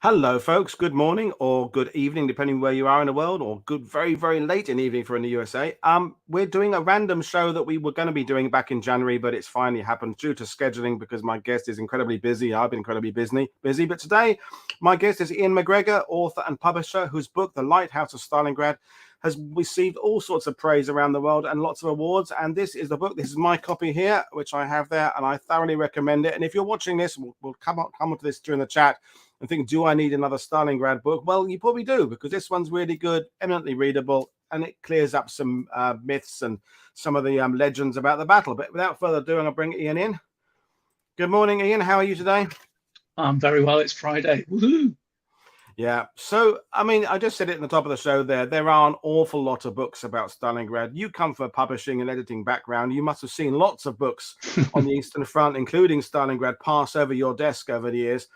Hello, folks. Good morning or good evening, depending where you are in the world, or good, very, very late in the evening for in the USA. We're doing a random show that we were going to be doing back in January, but it's finally happened due to scheduling because my guest is incredibly busy. I've been incredibly busy. But today, my guest is Iain MacGregor, author and publisher, whose book, The Lighthouse of Stalingrad, has received all sorts of praise around the world and lots of awards. And this is the book. This is my copy here, which I have there, and I thoroughly recommend it. And if you're watching this, we'll come onto this during the chat and think, do I need another Stalingrad book? Well, you probably do, because this one's really good, eminently readable, and it clears up some myths and some of the legends about the battle. But without further ado, I'll bring Iain in. Good morning, Iain. How are you today? I'm very well. It's Friday. Woohoo! Yeah. So, I mean, I just said it in the top of the show there. There are an awful lot of books about Stalingrad. You come from a publishing and editing background. You must have seen lots of books on the Eastern Front, including Stalingrad, pass over your desk over the years.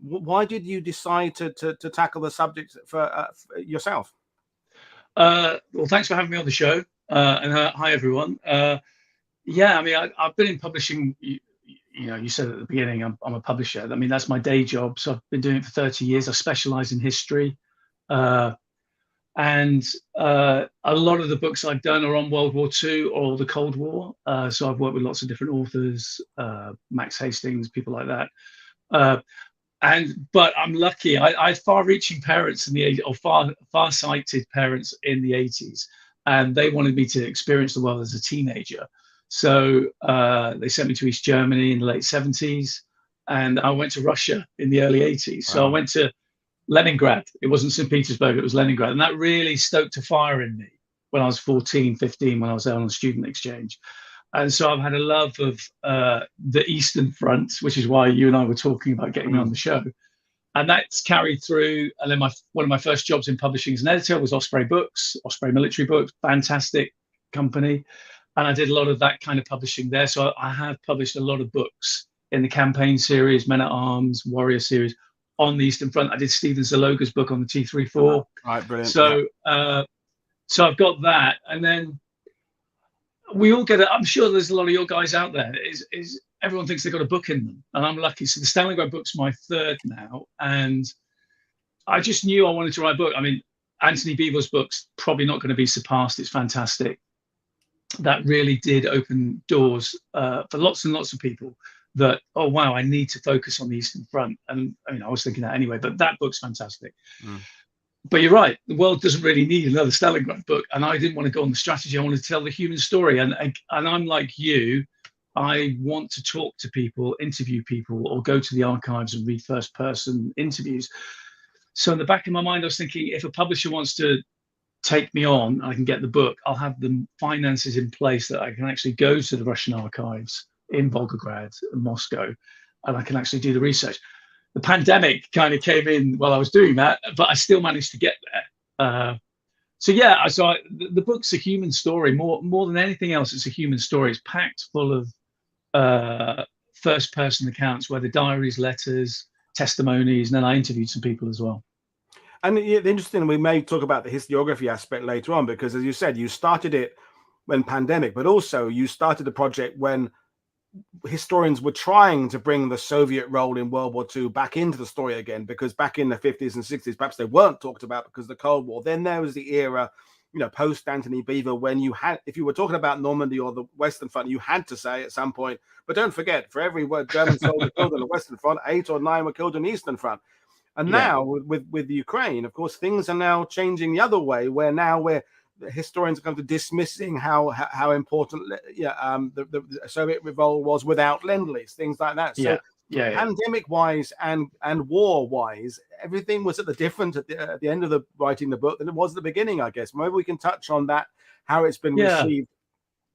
Why did you decide to tackle the subject for yourself? Well, thanks for having me on the show. And hi, everyone. Yeah, I mean, I've been in publishing. You said at the beginning, I'm a publisher. I mean, that's my day job. So I've been doing it for 30 years. I specialize in history. And a lot of the books I've done are on World War II or the Cold War. So I've worked with lots of different authors, Max Hastings, people like that. But I'm lucky. I had far-reaching parents in the 80s, or far-sighted parents in the 80s, and they wanted me to experience the world as a teenager. So they sent me to East Germany in the late 70s, and I went to Russia in the early 80s. So I went to Leningrad. It wasn't St. Petersburg, it was Leningrad. And that really stoked a fire in me when I was 14, 15, when I was there on a student exchange. And so I've had a love of the Eastern Front, which is why you and I were talking about getting me on the show. And that's carried through. And then one of my first jobs in publishing as an editor was Osprey Books, Osprey Military Books, fantastic company. And I did a lot of that kind of publishing there. So I have published a lot of books in the campaign series, Men at Arms, Warrior series on the Eastern Front. I did Stephen Zaloga's book on the T-34. Right, brilliant. So, so I've got that. And then we all get it. I'm sure there's a lot of your guys out there. Is everyone thinks they've got a book in them, and I'm lucky. So the Stalingrad book's my third now, and I just knew I wanted to write a book. I mean, Anthony Beevor's book's probably not going to be surpassed. It's fantastic. That really did open doors for lots and lots of people. That, oh wow, I need to focus on the Eastern Front, and I mean, I was thinking that anyway. But that book's fantastic. But you're right, the world doesn't really need another Stalingrad book. And I didn't want to go on the strategy. I wanted to tell the human story. And I'm like you, I want to talk to people, interview people, or go to the archives and read first-person interviews. So in the back of my mind, I was thinking, if a publisher wants to take me on, I can get the book, I'll have the finances in place that I can actually go to the Russian archives in Volgograd and Moscow, and I can actually do the research. The pandemic kind of came in while I was doing that, but I still managed to get there. So yeah, the book's a human story more than anything else. It's a human story. It's packed full of first-person accounts, whether diaries, letters, testimonies, and then I interviewed some people as well. And the interesting, we may talk about the historiography aspect later on, because as you said, you started it when pandemic, but also you started the project when historians were trying to bring the Soviet role in World War II back into the story again, because back in the 50s and 60s, perhaps they weren't talked about because of the Cold War. Then there was the era, post Anthony Beevor, when if you were talking about Normandy or the Western Front, you had to say at some point, but don't forget, for every German soldier killed on the Western Front, 8 or 9 were killed on the Eastern Front. And now with Ukraine, of course, things are now changing the other way, where now historians are kind of dismissing how important the Soviet revolt was without Lend-Lease, things like that. So pandemic wise and war wise, everything was at the end of the writing the book than it was at the beginning, I guess. Maybe we can touch on that, how it's been received.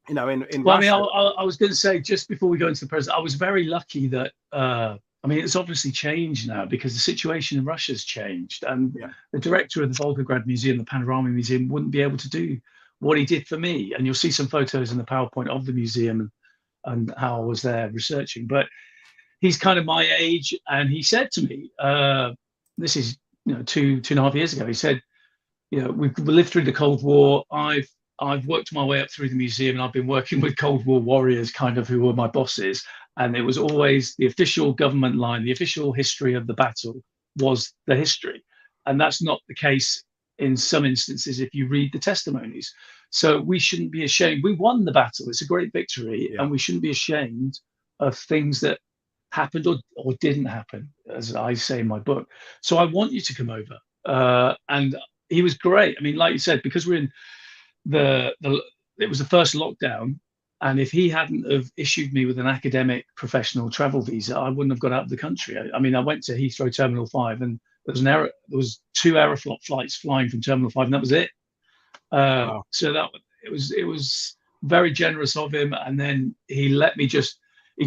In well, Russia. I mean, I was going to say, just before we go into the present, I was very lucky that I mean, it's obviously changed now because the situation in Russia's changed. And the director of the Volgograd Museum, the Panorama Museum, wouldn't be able to do what he did for me. And you'll see some photos in the PowerPoint of the museum and how I was there researching. But he's kind of my age. And he said to me, this is 2.5 years ago, he said, we've lived through the Cold War. I've worked my way up through the museum, and I've been working with Cold War warriors, kind of, who were my bosses. And it was always the official government line, the official history of the battle was the history. And that's not the case in some instances if you read the testimonies. So we shouldn't be ashamed. We won the battle. It's a great victory, and we shouldn't be ashamed of things that happened or didn't happen, as I say in my book. So I want you to come over. And he was great. I mean, like you said, because we're in it was the first lockdown, and if he hadn't have issued me with an academic professional travel visa, I wouldn't have got out of the country. I mean, I went to Heathrow Terminal 5, and there was 2 Aeroflot flights flying from Terminal 5, and that was it. Wow. So that it was very generous of him. And then he just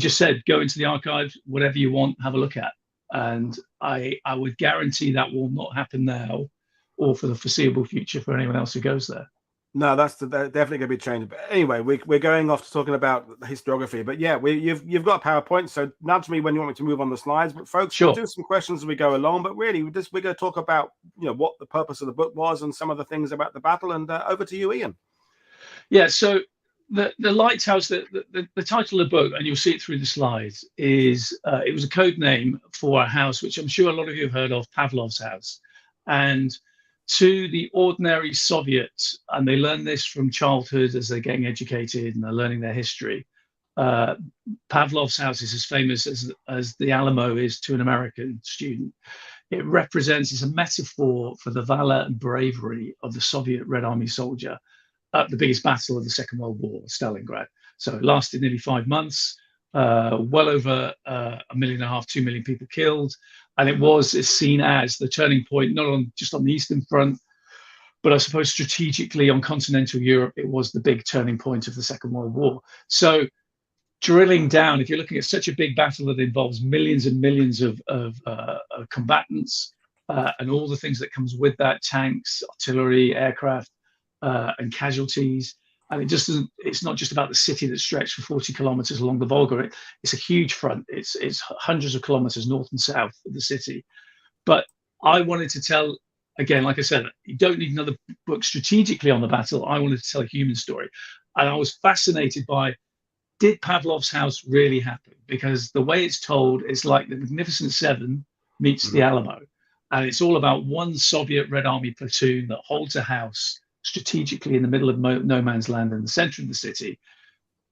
said, go into the archive, whatever you want, have a look at. And I would guarantee that will not happen now or for the foreseeable future for anyone else who goes there. No, that's definitely going to be changed. But anyway, we're going off to talking about historiography. But yeah, you've got a PowerPoint, so nudge me when you want me to move on the slides. But folks, Sure. We'll do some questions as we go along. But really, we're going to talk about what the purpose of the book was and some of the things about the battle. And over to you, Iain. Yeah. So the Lighthouse, the title of the book, and you'll see it through the slides, is it was a code name for a house which I'm sure a lot of you have heard of, Pavlov's house, and to the ordinary Soviet, and they learn this from childhood as they're getting educated and they're learning their history. Pavlov's house is as famous as the Alamo is to an American student. It represents, it's a metaphor for the valor and bravery of the Soviet Red Army soldier at the biggest battle of the Second World War, Stalingrad. So it lasted nearly 5 months, well over 1.5 million, 2 million people killed. And is seen as the turning point, not just on the Eastern Front, but I suppose strategically on continental Europe, it was the big turning point of the Second World War. So drilling down, if you're looking at such a big battle that involves millions and millions of combatants and all the things that comes with that, tanks, artillery, aircraft, and casualties. And it's not just about the city that stretched for 40 kilometers along the Volga. It's a huge front. It's hundreds of kilometers north and south of the city. But I wanted to tell, again, like I said, you don't need another book strategically on the battle. I wanted to tell a human story. And I was fascinated by, did Pavlov's house really happen? Because the way it's told is like the Magnificent Seven meets the Alamo. And it's all about one Soviet Red Army platoon that holds a house strategically in the middle of no man's land in the center of the city,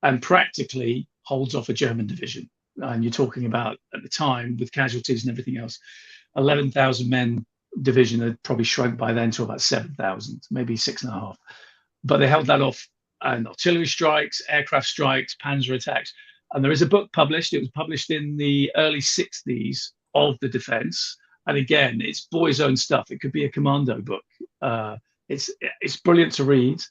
and practically holds off a German division. And you're talking about, at the time, with casualties and everything else, 11,000 men division had probably shrunk by then to about 7,000, maybe 6.5. But they held that off, and artillery strikes, aircraft strikes, panzer attacks. And there is a book published. It was published in the early 60s of the defense. And again, it's boys' own stuff. It could be a commando book. It's brilliant to read.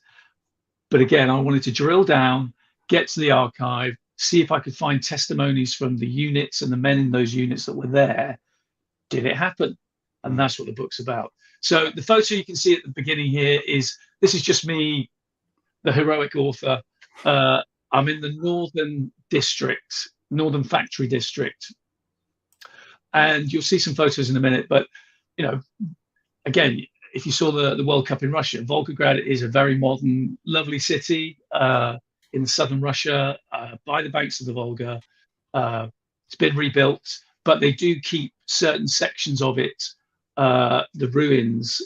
But again, I wanted to drill down, get to the archive, see if I could find testimonies from the units and the men in those units that were there. Did it happen? And that's what the book's about. So the photo you can see at the beginning here this is just me, the heroic author. I'm in the northern factory district. And you'll see some photos in a minute. But, again, if you saw the World Cup in Russia, Volgograd is a very modern, lovely city in southern Russia, by the banks of the Volga. It's been rebuilt, but they do keep certain sections of it, the ruins,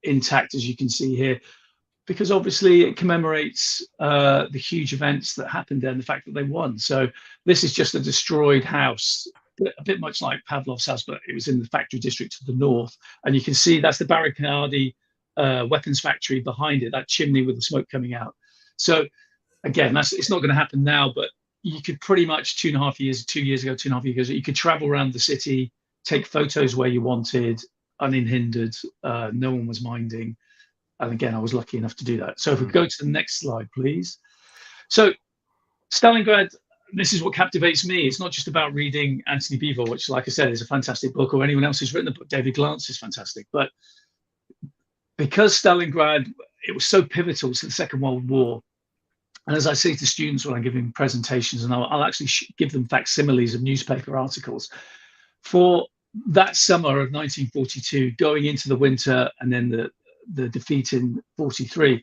intact, as you can see here, because obviously it commemorates the huge events that happened there and the fact that they won. So this is just a destroyed house, a bit much like Pavlov's house, but it was in the factory district to the north. And you can see that's the Barricadi weapons factory behind it, that chimney with the smoke coming out. So again, it's not going to happen now, but you could pretty much 2.5 years ago, you could travel around the city, take photos where you wanted, unhindered, no one was minding. And again, I was lucky enough to do that. So if we go to the next slide, please. So Stalingrad, this is what captivates me. It's not just about reading Antony Beevor, which, like I said, is a fantastic book, or anyone else who's written the book. David Glantz is fantastic. But because Stalingrad, it was so pivotal to the Second World War. And as I say to students when I'm giving presentations, and I'll actually give them facsimiles of newspaper articles, for that summer of 1942, going into the winter and then the defeat in 43,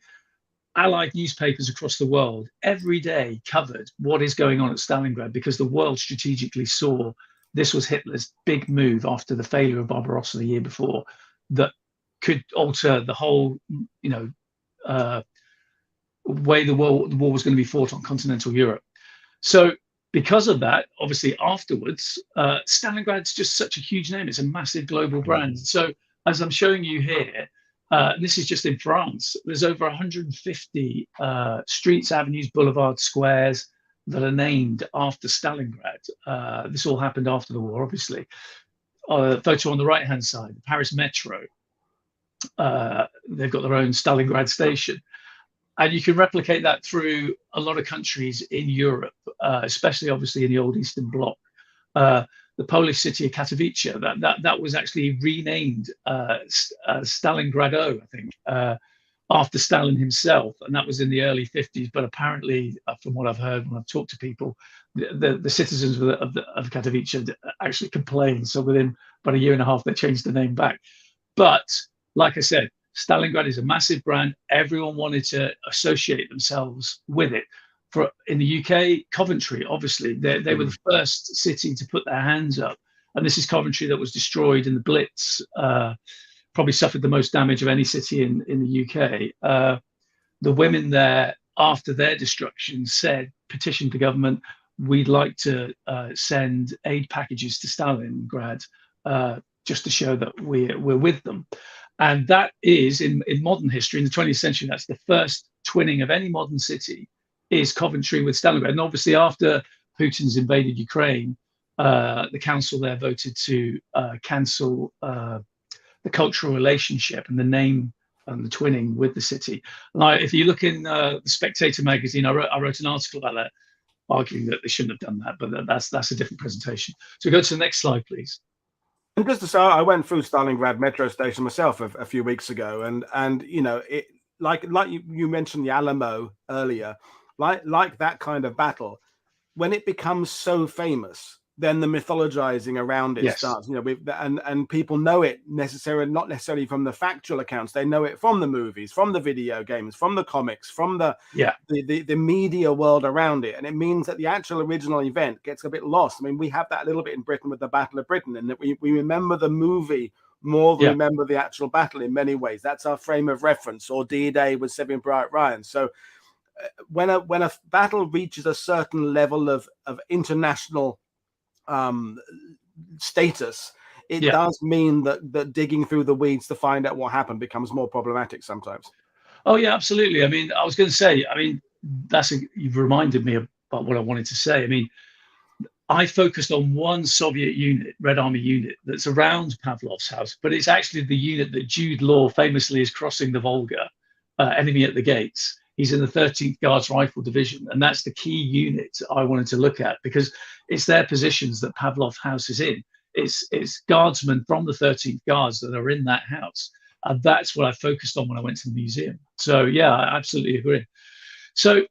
Allied newspapers across the world every day covered what is going on at Stalingrad, because the world strategically saw this was Hitler's big move after the failure of Barbarossa the year before, that could alter the whole, way the war was going to be fought on continental Europe. So because of that, obviously afterwards, Stalingrad's just such a huge name. It's a massive global brand. So as I'm showing you here, this is just in France, there's over 150 streets, avenues, boulevards, squares that are named after Stalingrad. This all happened after the war, obviously. Photo on the right-hand side, the Paris Metro. They've got their own Stalingrad station. And you can replicate that through a lot of countries in Europe, especially obviously in the old Eastern Bloc. The Polish city of Katowice, that was actually renamed Stalingrado, I think, after Stalin himself, and that was in the early 50s. But apparently, from what I've heard when I've talked to people, the citizens of Katowice actually complained. So within about a year and a half, they changed the name back. But like I said, Stalingrad is a massive brand. Everyone wanted to associate themselves with it. In the UK, Coventry, obviously, they were the first city to put their hands up. And this is Coventry that was destroyed in the Blitz, probably suffered the most damage of any city in the UK. The women there, after their destruction, petitioned the government, we'd like to send aid packages to Stalingrad just to show that we're with them. And that is, in modern history, in the 20th century, that's the first twinning of any modern city, is Coventry with Stalingrad. And obviously, after Putin's invaded Ukraine, the council there voted to cancel the cultural relationship and the name and the twinning with the city. And if you look in the Spectator magazine, I wrote an article about that, arguing that they shouldn't have done that, but that's a different presentation. So go to the next slide, please. And just to say, I went through Stalingrad metro station myself a few weeks ago, and it like you mentioned the Alamo earlier, like that kind of battle, when it becomes so famous, then the mythologizing around it starts. And people know it not necessarily from the factual accounts. They know it from the movies, from the video games, from the comics, from the media world around it. And it means that the actual original event gets a bit lost. I mean, we have that a little bit in Britain with the Battle of Britain, and that we remember the movie more than remember the actual battle in many ways. That's our frame of reference. Or D-Day with Saving Private Ryan. So when a battle reaches a certain level of international status, it does mean that digging through the weeds to find out what happened becomes more problematic sometimes. Oh yeah, absolutely. I mean, I was going to say, you've reminded me about what I wanted to say. I mean, I focused on one Soviet unit, Red Army unit, that's around Pavlov's house, but it's actually the unit that Jude Law famously is crossing the Volga, enemy at the gates. He's in the 13th Guards Rifle Division, and that's the key unit I wanted to look at, because it's their positions that Pavlov's house is in. It's guardsmen from the 13th Guards that are in that house, and that's what I focused on when I went to the museum. So yeah, I absolutely agree. So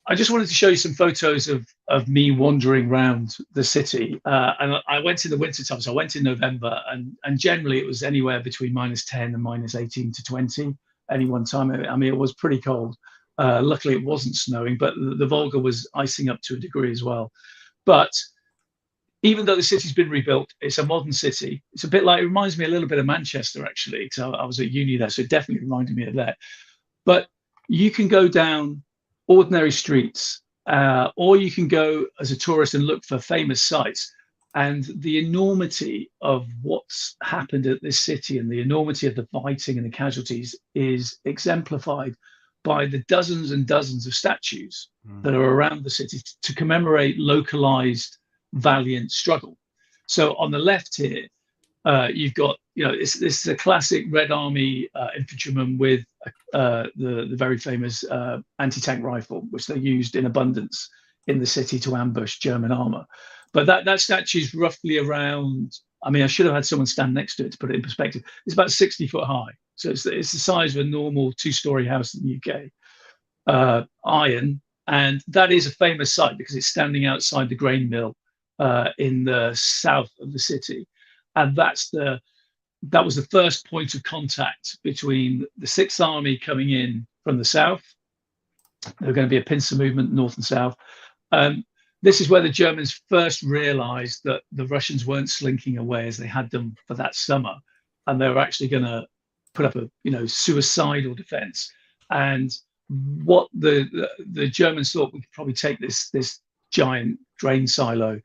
I just wanted to show you some photos of me wandering around the city, and I went in the winter time, so I went in November, and generally it was anywhere between -10 and -18 to 20. Any one time. I mean, it was pretty cold. Luckily, it wasn't snowing, but the Volga was icing up to a degree as well. But even though the city's been rebuilt, it's a modern city. It's a bit like, it reminds me a little bit of Manchester, actually, because I was at uni there, so it definitely reminded me of that. But you can go down ordinary streets, or you can go as a tourist and look for famous sites. And the enormity of what's happened at this city and the enormity of the fighting and the casualties is exemplified by the dozens and dozens of statues that are around the city to commemorate localized valiant struggle. So on the left here, you've got, this is a classic Red Army infantryman with the very famous anti-tank rifle, which they used in abundance in the city to ambush German armor. But that statue is roughly around, I mean, I should have had someone stand next to it to put it in perspective. It's about 60 foot high. So it's the size of a normal 2-story house in the UK. Iain, and that is a famous site because it's standing outside the grain mill in the south of the city. And that was the first point of contact between the 6th Army coming in from the south. There were going to be a pincer movement, north and south. this is where the Germans first realized that the Russians weren't slinking away as they had done for that summer, and they were actually going to put up a suicidal defense. And what the Germans thought, we could probably take this giant drain silo,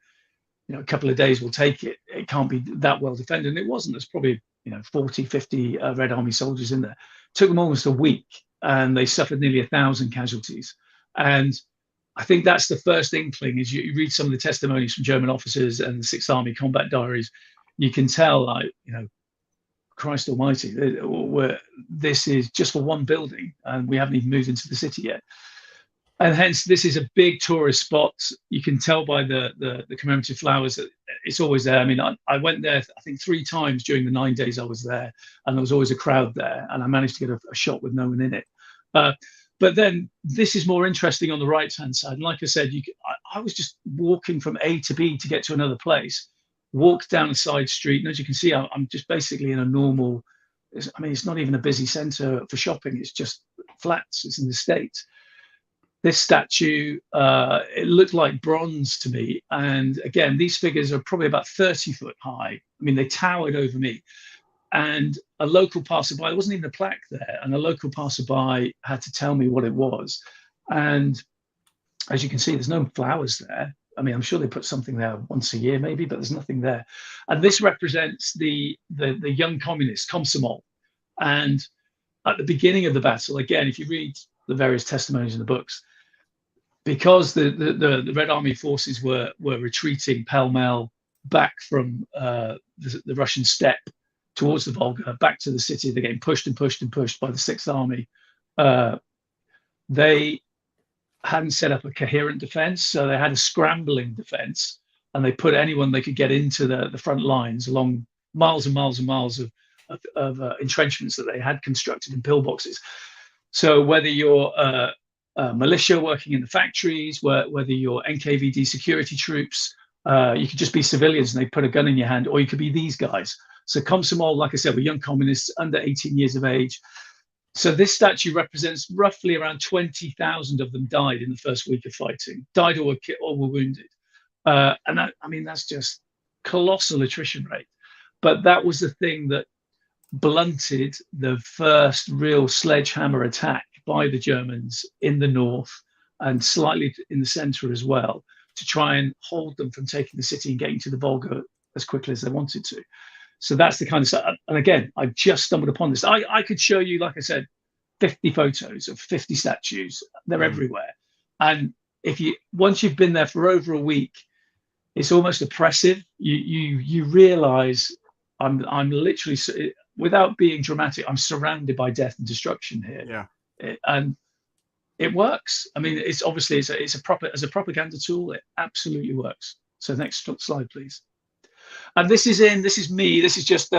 a couple of days will take it. It can't be that well defended. And it wasn't. There's probably 40, 50 Red Army soldiers in there. It took them almost a week, and they suffered nearly 1,000 casualties. And I think that's the first inkling. As you read some of the testimonies from German officers and the Sixth Army combat diaries, you can tell, like, Christ Almighty, this is just for one building, and we haven't even moved into the city yet. And hence, this is a big tourist spot. You can tell by the commemorative flowers that it's always there. I mean, I went there, I think, 3 times during the 9 days I was there, and there was always a crowd there, and I managed to get a shot with no one in it. But then this is more interesting on the right-hand side. And like I said, I was just walking from A to B to get to another place, walked down a side street. And as you can see, I'm just basically in a normal, it's not even a busy center for shopping. It's just flats. It's in the States. This statue, it looked like bronze to me. And again, these figures are probably about 30 foot high. I mean, they towered over me. And a local passerby, there wasn't even a plaque there, and a local passerby had to tell me what it was. And as you can see, there's no flowers there. I mean, I'm sure they put something there once a year maybe, but there's nothing there. And this represents the young communist, Komsomol. And at the beginning of the battle, again, if you read the various testimonies in the books, because the Red Army forces were retreating pell-mell back from the Russian steppe towards the Volga, back to the city, they're getting pushed and pushed and pushed by the Sixth Army. They hadn't set up a coherent defense, so they had a scrambling defense, and they put anyone they could get into the front lines along miles and miles and miles of entrenchments that they had constructed in pillboxes. So whether you're militia working in the factories, whether you're NKVD security troops, you could just be civilians and they put a gun in your hand, or you could be these guys. So Komsomol, like I said, were young communists under 18 years of age. So this statue represents roughly around 20,000 of them died in the first week of fighting, died or were wounded. And that, I mean, that's just colossal attrition rate. But that was the thing that blunted the first real sledgehammer attack by the Germans in the north and slightly in the center as well, to try and hold them from taking the city and getting to the Volga as quickly as they wanted to. So that's the kind of stuff. And again, I just stumbled upon this. I could show you, like I said, 50 photos of 50 statues. They're everywhere. And once you've been there for over a week, it's almost oppressive. You realize I'm literally, without being dramatic, I'm surrounded by death and destruction here. Yeah. And it works. I mean, it's obviously as a propaganda tool, it absolutely works. So next slide, please. And this is me. This is just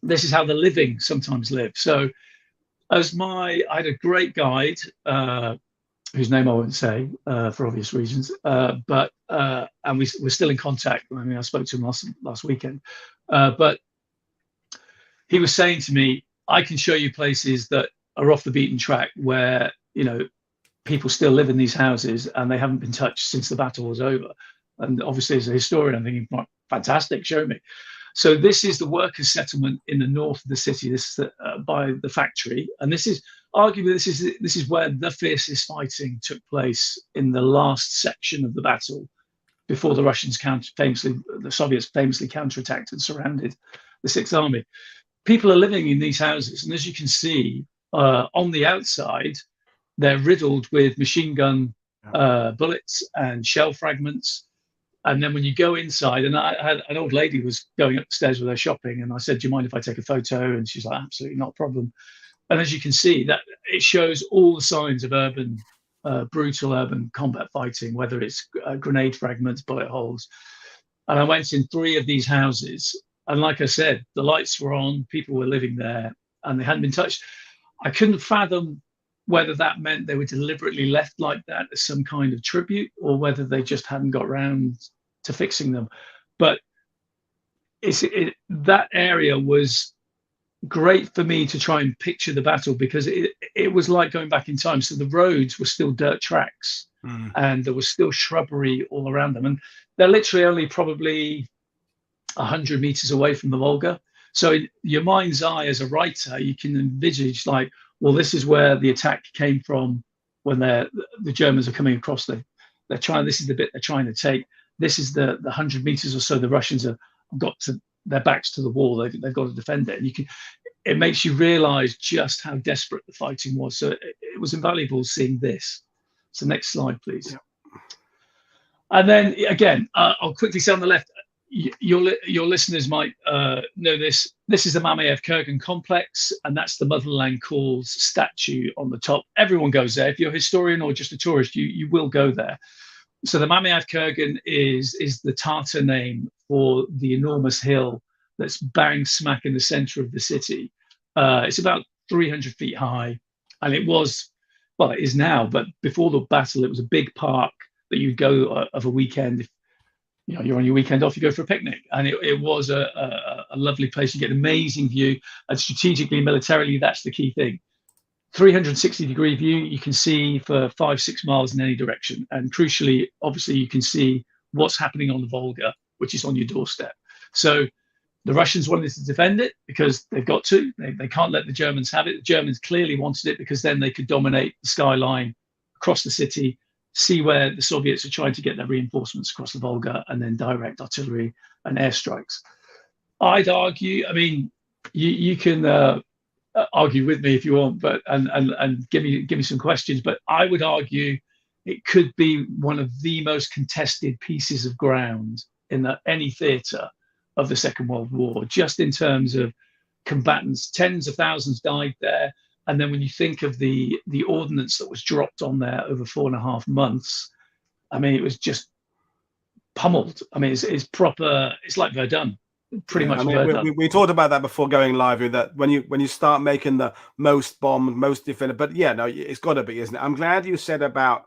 this is how the living sometimes live. So I had a great guide, whose name I won't say for obvious reasons, but and we're still in contact. I mean, I spoke to him last weekend, but he was saying to me, I can show you places that are off the beaten track where, people still live in these houses and they haven't been touched since the battle was over. And obviously, as a historian, I'm thinking, fantastic, show me. So this is the workers' settlement in the north of the city. This is by the factory, and this is arguably this is where the fiercest fighting took place in the last section of the battle, before the Russians the Soviets famously counterattacked and surrounded the Sixth Army. People are living in these houses, and as you can see on the outside, they're riddled with machine gun bullets and shell fragments. And then when you go inside, and I had an old lady was going up the stairs with her shopping, and I said, "Do you mind if I take a photo?" And she's like, "Absolutely, not a problem." And as you can see, that it shows all the signs of brutal urban combat fighting, whether it's grenade fragments, bullet holes. And I went in 3 of these houses, and like I said, the lights were on, people were living there, and they hadn't been touched. I couldn't fathom whether that meant they were deliberately left like that as some kind of tribute, or whether they just hadn't got round to fixing them. But that area was great for me to try and picture the battle, because it was like going back in time. So the roads were still dirt tracks, and there was still shrubbery all around them. And they're literally only probably 100 meters away from the Volga. So in your mind's eye as a writer, you can envisage like, well, this is where the attack came from when the Germans are coming across. They're trying. This is the bit they're trying to take. This is the 100 meters or so the Russians have got to their backs to the wall. They've got to defend it, and it makes you realise just how desperate the fighting was. So it was invaluable seeing this. So next slide, please. Yeah. And then again, I'll quickly say on the left, your listeners might know this. This is the Mamiyad Kurgan complex, and that's the Motherland Calls statue on the top. Everyone goes there. If you're a historian or just a tourist, you will go there. So the Mamiyad Kurgan is the Tatar name for the enormous hill that's bang smack in the center of the city. It's about 300 feet high, and it was, well, it is now, but before the battle, it was a big park that you'd go of a weekend. If you're on your weekend off, you go for a picnic, and it was a lovely place. You get an amazing view, and strategically, militarily, that's the key thing. 360-degree view, you can see for 5-6 miles in any direction, and crucially, obviously, you can see what's happening on the Volga, which is on your doorstep. So the Russians wanted to defend it because they've got to. They can't let the Germans have it. The Germans clearly wanted it because then they could dominate the skyline across the city, see where the Soviets are trying to get their reinforcements across the Volga, and then direct artillery and airstrikes. I'd argue, I mean, you can argue with me if you want, but and give me some questions. But I would argue it could be one of the most contested pieces of ground in any theatre of the Second World War, just in terms of combatants. Tens of thousands died there. And then when you think of the ordnance that was dropped on there over 4.5 months, I mean, it was just pummeled. I mean, it's proper, it's like Verdun, pretty much. I mean, Verdun. We talked about that before going live, with that when you start making the most bombed, most defended, but yeah, no, it's got to be, isn't it? I'm glad you said about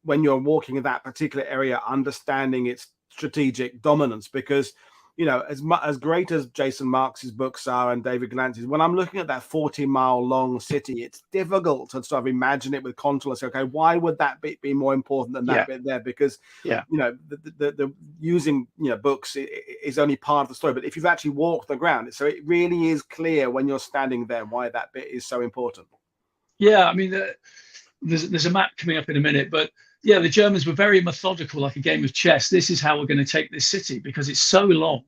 when you're walking in that particular area, understanding its strategic dominance, because as great as Jason Marx's books are and David Glantz's, when I'm looking at that 40-mile long city, it's difficult to sort of imagine it with contour and say, okay, why would that bit be more important than that bit there? Because the using books is only part of the story, but if you've actually walked the ground, so it really is clear when you're standing there why that bit is so important. Yeah, I mean, there's a map coming up in a minute, but yeah, the Germans were very methodical, like a game of chess. This is how we're going to take this city because it's so long,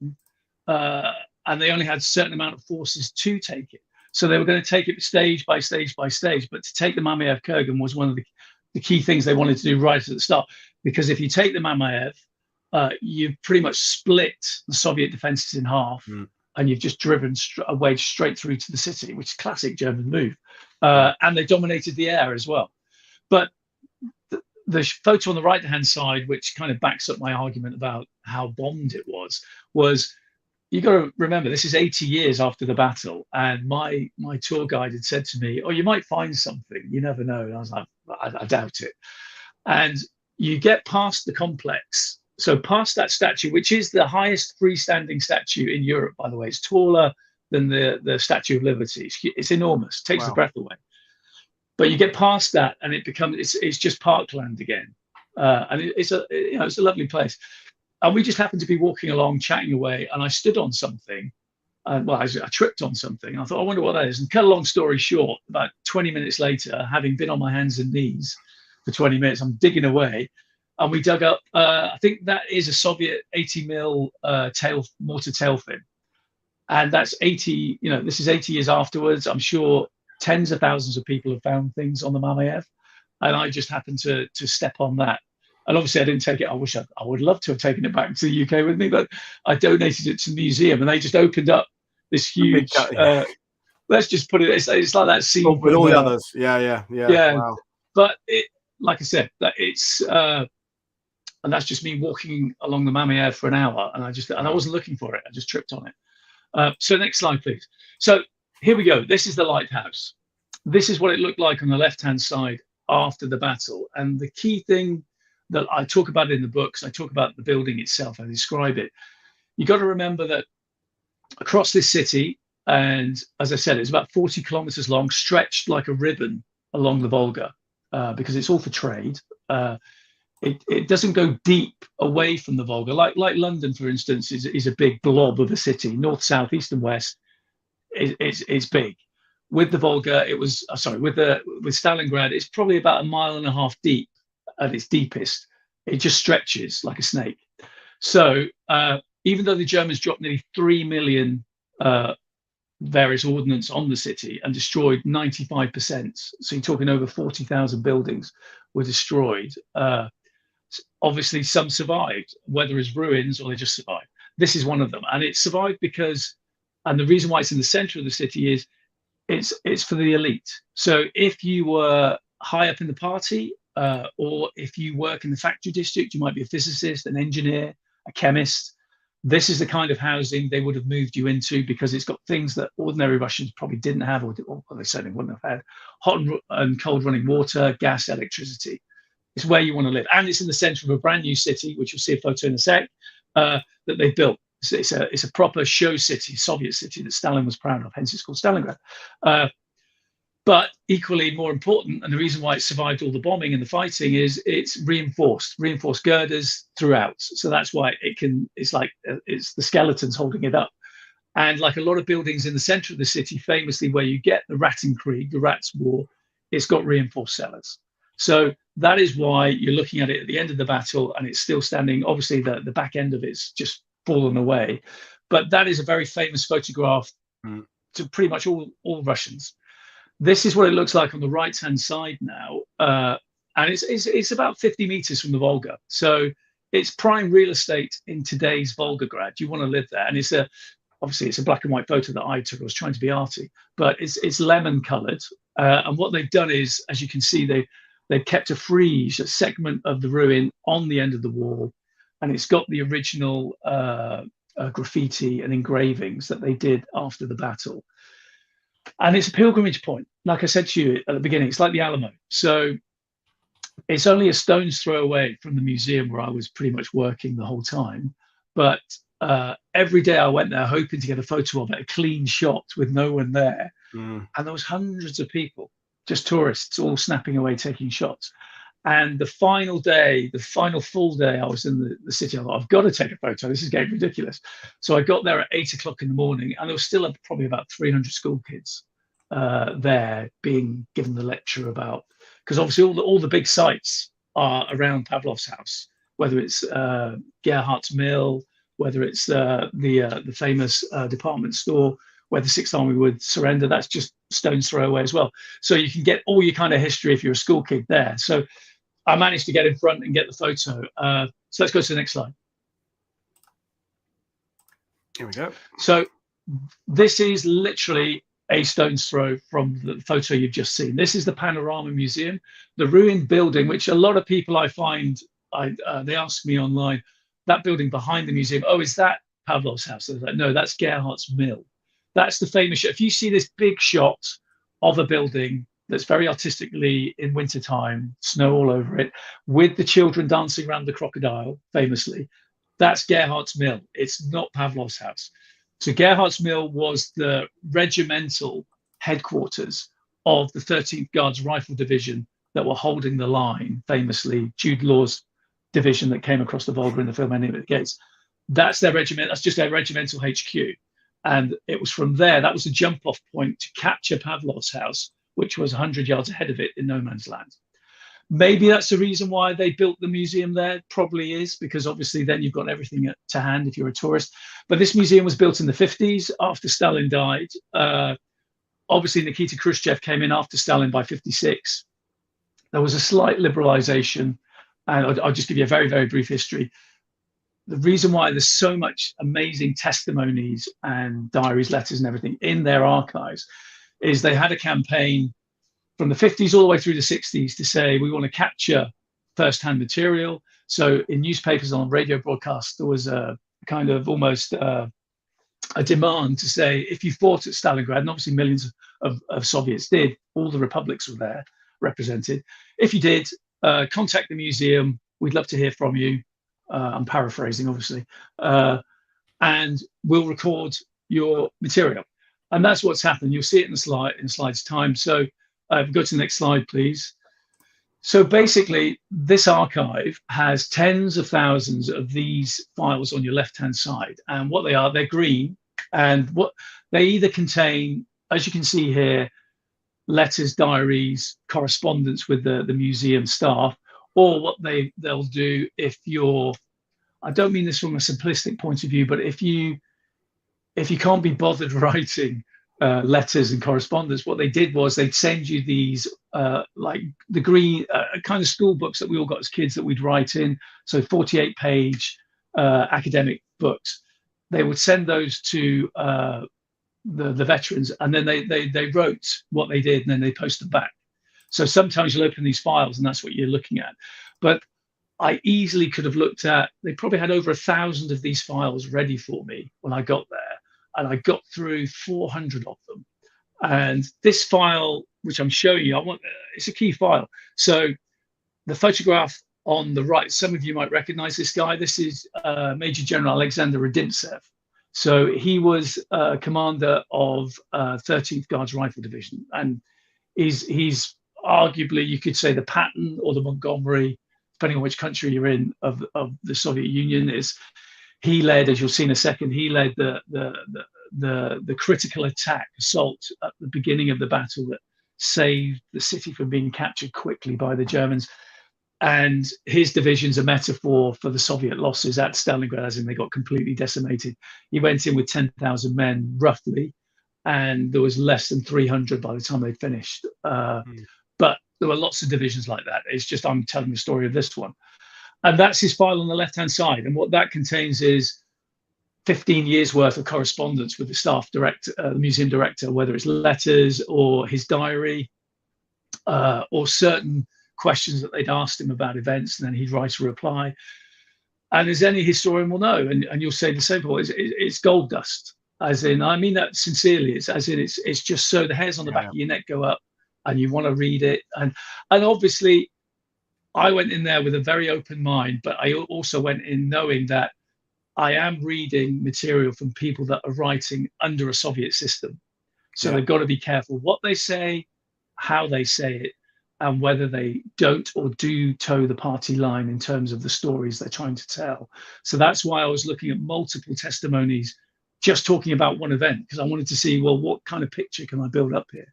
and they only had a certain amount of forces to take it. So they were going to take it stage by stage by stage. But to take the Mamiyad Kurgan was one of the key things they wanted to do right at the start. Because if you take the Mamiyad, you've pretty much split the Soviet defenses in half, and you've just driven a wedge straight through to the city, which is a classic German move. And they dominated the air as well. But the photo on the right-hand side, which kind of backs up my argument about how bombed it was you got to remember, this is 80 years after the battle, and my tour guide had said to me, "Oh, you might find something. You never know." And I was like, I doubt it. And you get past the complex, so past that statue, which is the highest freestanding statue in Europe, by the way. It's taller than the Statue of Liberty. It's enormous. Takes the breath away. But you get past that, and it's just parkland again, and it's a lovely place. And we just happened to be walking along, chatting away, and I stood on something. I tripped on something. I thought, I wonder what that is. And cut a long story short, about 20 minutes later, having been on my hands and knees for 20 minutes, I'm digging away, and we dug up. I think that is a Soviet 80 mil mortar tail fin, and that's 80. This is 80 years afterwards. I'm sure tens of thousands of people have found things on the Mamiyad, and I just happened to step on that. And obviously I didn't take it. I would love to have taken it back to the UK with me, but I donated it to the museum, and they just opened up this huge, let's just put it, it's like that scene with all the others. Yeah. Wow. But like I said, that it's, and that's just me walking along the Mamiyad for an hour, and I wasn't looking for it. I just tripped on it. So next slide, please. So here we go. This is the lighthouse. This is what it looked like on the left-hand side after the battle. And the key thing that I talk about in the books, I talk about the building itself, I describe it. You got to remember that across this city, And as I said, it's about 40 kilometers long, stretched like a ribbon along the Volga, because it's all for trade. It doesn't go deep away from the Volga, like London, for instance, is a big blob of a city. North, south, east, and west is big. With the Volga, it was with Stalingrad, it's probably about 1.5 miles deep at its deepest. It just stretches like a snake. So even though the Germans dropped nearly 3 million various ordnance on the city and destroyed 95%, so you're talking over 40,000 buildings were destroyed. Obviously, some survived, whether as ruins or they just survived. This is one of them, and it survived because, and the reason why it's in the center of the city is it's for the elite. So if you were high up in the party, or if you work in the factory district, you might be a physicist, an engineer, a chemist. This is the kind of housing they would have moved you into, because it's got things that ordinary Russians probably didn't have, or they certainly wouldn't have had: hot and cold running water, gas, electricity. It's where you want to live, and it's in the center of a brand new city, which you'll see a photo in a sec, that they built. It's a proper show city, Soviet city that Stalin was proud of. Hence, it's called Stalingrad. But equally more important, and the reason why it survived all the bombing and the fighting, is it's reinforced girders throughout. So that's why it's the skeletons holding it up. And like a lot of buildings in the center of the city, famously where you get the Rattenkrieg, the Rats' War, it's got reinforced cellars. So that is why you're looking at it at the end of the battle, and it's still standing. Obviously, the back end of it's just fallen away. But that is a very famous photograph to pretty much all Russians. This is what it looks like on the right-hand side now, and it's about 50 meters from the Volga. So it's prime real estate in today's Volgograd. You want to live there, and obviously it's a black and white photo that I took. I was trying to be arty, but it's lemon coloured. And what they've done is, as you can see, they've kept a frieze, a segment of the ruin on the end of the wall, and it's got the original graffiti and engravings that they did after the battle. And it's a pilgrimage point. Like I said to you at the beginning, it's like the Alamo. So it's only a stone's throw away from the museum where I was pretty much working the whole time. But every day I went there hoping to get a photo of it, a clean shot with no one there. And there was hundreds of people, just tourists, all snapping away, taking shots. And the final day, the final full day I was in the city, I thought, I've got to take a photo. This is getting ridiculous. So I got there at 8 o'clock in the morning, and there was still probably about 300 school kids there being given the lecture about, because obviously all the big sites are around Pavlov's house, whether it's Gerhardt's Mill, whether it's the famous department store where the Sixth Army would surrender. That's just stone's throw away as well. So you can get all your kind of history if you're a school kid there. So I managed to get in front and get the photo. So let's go to the next slide. Here we go. So this is literally a stone's throw from the photo you've just seen. This is the Panorama Museum, the ruined building, which a lot of people I find, they ask me online, that building behind the museum, oh, is that Pavlov's house? Like, no, that's Gerhardt's Mill. That's the famous shot. If you see this big shot of a building that's very artistically in wintertime, snow all over it, with the children dancing around the crocodile, famously, that's Gerhardt's Mill. It's not Pavlov's house. So Gerhardt's Mill was the regimental headquarters of the 13th Guards Rifle Division that were holding the line, famously, Jude Law's division that came across the Volga in the film Enemy at the Gates. That's their regiment. That's just their regimental HQ. And it was from there, that was a jump-off point to capture Pavlov's house, which was 100 yards ahead of it in no man's land. Maybe that's the reason why they built the museum there. Probably is, because obviously then you've got everything to hand if you're a tourist. But this museum was built in the 50s after Stalin died. Obviously, Nikita Khrushchev came in after Stalin by 56. There was a slight liberalization. And I'll just give you a very, very brief history. The reason why there's so much amazing testimonies and diaries, letters and everything in their archives is they had a campaign from the 50s all the way through the 60s to say, we want to capture first-hand material. So in newspapers, on radio broadcasts, there was a kind of almost a demand to say, if you fought at Stalingrad, and obviously millions of Soviets did, all the republics were there represented. If you did, contact the museum. We'd love to hear from you. I'm paraphrasing, obviously. And we'll record your material. And that's what's happened. You'll see it in the slide's time. So go to the next slide, please. So basically, this archive has tens of thousands of these files on your left-hand side. And what they are, they're green. And what they either contain, as you can see here, letters, diaries, correspondence with the museum staff, or what they'll do if you're, I don't mean this from a simplistic point of view, but if you can't be bothered writing letters and correspondence, what they did was they'd send you these like the green kind of school books that we all got as kids that we'd write in. So 48-page academic books. They would send those to the veterans, and then they wrote what they did, and then they post them back. So sometimes you'll open these files, and that's what you're looking at. But I easily could have looked at, they probably had over 1,000 of these files ready for me when I got there. And I got through 400 of them. And this file, which I'm showing you, it's a key file. So the photograph on the right, some of you might recognize this guy. This is Major General Alexander Radimtsev. So he was commander of 13th Guards Rifle Division. And he's arguably, you could say, the Patton or the Montgomery, depending on which country you're in, of the Soviet Union. He led, as you'll see in a second, he led the critical attack assault at the beginning of the battle that saved the city from being captured quickly by the Germans. And his division's a metaphor for the Soviet losses at Stalingrad, as in they got completely decimated. He went in with 10,000 men, roughly, and there was less than 300 by the time they finished. But there were lots of divisions like that. It's just I'm telling the story of this one. And that's his file on the left-hand side. And what that contains is 15 years worth of correspondence with the staff director, the museum director, whether it's letters or his diary, or certain questions that they'd asked him about events, and then he'd write a reply. And as any historian will know, and you'll say the same, it's gold dust. As in, I mean that sincerely. It's as in, it's just so the hairs on the back of your neck go up, and you want to read it. And obviously, I went in there with a very open mind, but I also went in knowing that I am reading material from people that are writing under a Soviet system. So they've got to be careful what they say, how they say it, and whether they don't or do toe the party line in terms of the stories they're trying to tell. So that's why I was looking at multiple testimonies, just talking about one event, because I wanted to see, well, what kind of picture can I build up here?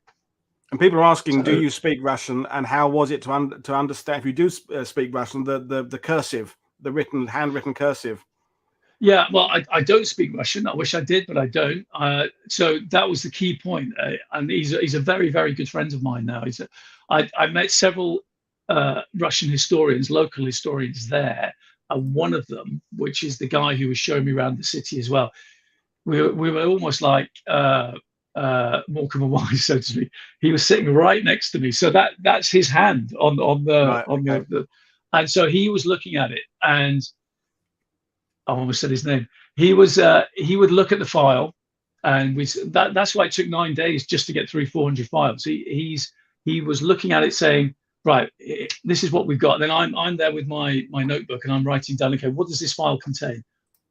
And people are asking, do you speak Russian, and how was it to understand, if you do speak Russian, the cursive, the handwritten cursive? Yeah, well, I don't speak Russian. I wish I did, but I don't. So that was the key point. And he's a very, very good friend of mine now. I met several Russian historians, local historians there, and one of them, which is the guy who was showing me around the city as well, we were almost like Morecambe and Wise, so to speak. He was sitting right next to me, so that's his hand on the and so he was looking at it, and I almost said his name. He would look at the file, and that's why it took 9 days just to get through 400 files. He was looking at it saying, right, this is what we've got. Then I'm there with my notebook, and I'm writing down, okay, what does this file contain?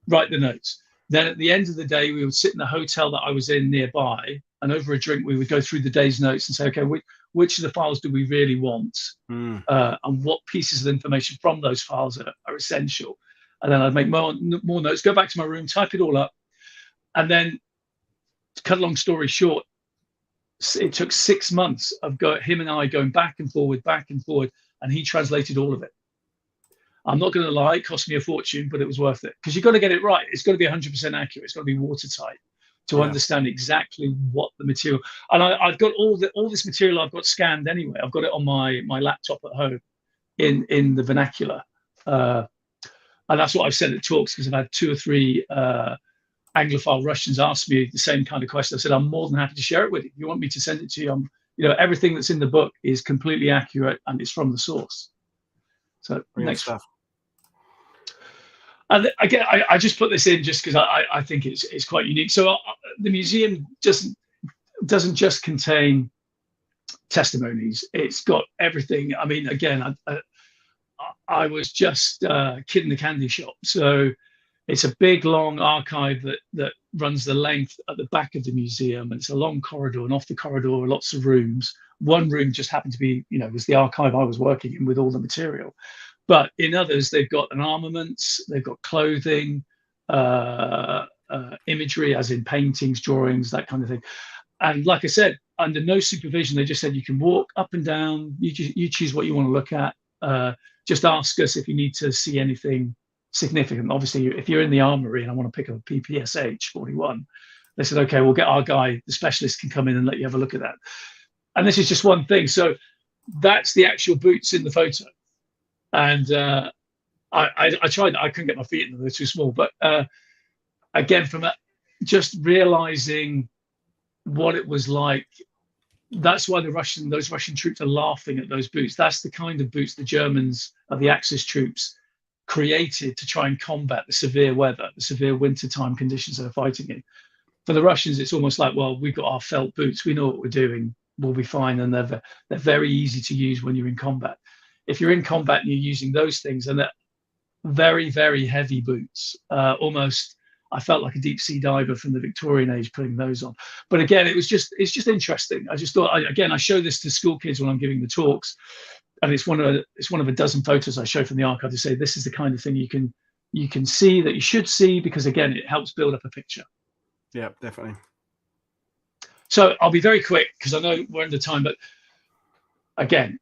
Write the notes. Then at the end of the day, we would sit in the hotel that I was in nearby, and over a drink, we would go through the day's notes and say, okay, which of the files do we really want? And what pieces of information from those files are essential? And then I'd make more notes, go back to my room, type it all up. And then, to cut a long story short, it took 6 months of him and I going back and forward, and he translated all of it. I'm not going to lie, it cost me a fortune, but it was worth it. Because you've got to get it right. It's got to be 100% accurate. It's got to be watertight to understand exactly what the material. And I've got all this material I've got scanned anyway. I've got it on my laptop at home in the vernacular. And that's what I've said at talks, because I've had 2 or 3 Anglophile Russians ask me the same kind of question. I said, I'm more than happy to share it with you. If you want me to send it to you, everything that's in the book is completely accurate, and it's from the source. So next stuff. And again, I just put this in just because I think it's quite unique. So the museum doesn't just contain testimonies. It's got everything. I mean, again, I was just a kid in the candy shop. So it's a big, long archive that runs the length at the back of the museum, and it's a long corridor, and off the corridor are lots of rooms. One room just happened to be, was the archive I was working in with all the material. But in others, they've got an armaments, they've got clothing, imagery, as in paintings, drawings, that kind of thing. And like I said, under no supervision, they just said you can walk up and down. You choose what you want to look at. Just ask us if you need to see anything significant. Obviously, if you're in the armory and I want to pick up a PPSH 41, they said, okay, we'll get our guy, the specialist, can come in and let you have a look at that. And this is just one thing. So that's the actual boots in the photo. And I tried. I couldn't get my feet in them; they're too small. But again, from just realizing what it was like, that's why those Russian troops are laughing at those boots. That's the kind of boots the Germans of the Axis troops created to try and combat the severe weather, the severe wintertime conditions they're fighting in. For the Russians, it's almost like, well, we've got our felt boots. We know what we're doing. We'll be fine. And they're very easy to use when you're in combat. If you're in combat and you're using those things, and they're very, very heavy boots, almost, I felt like a deep sea diver from the Victorian age putting those on. But again, it's just interesting. I just thought, I show this to school kids when I'm giving the talks, and it's one of a dozen photos I show from the archive to say this is the kind of thing you can see, that you should see, because again, it helps build up a picture. Yeah, definitely. So I'll be very quick because I know we're under time, but again,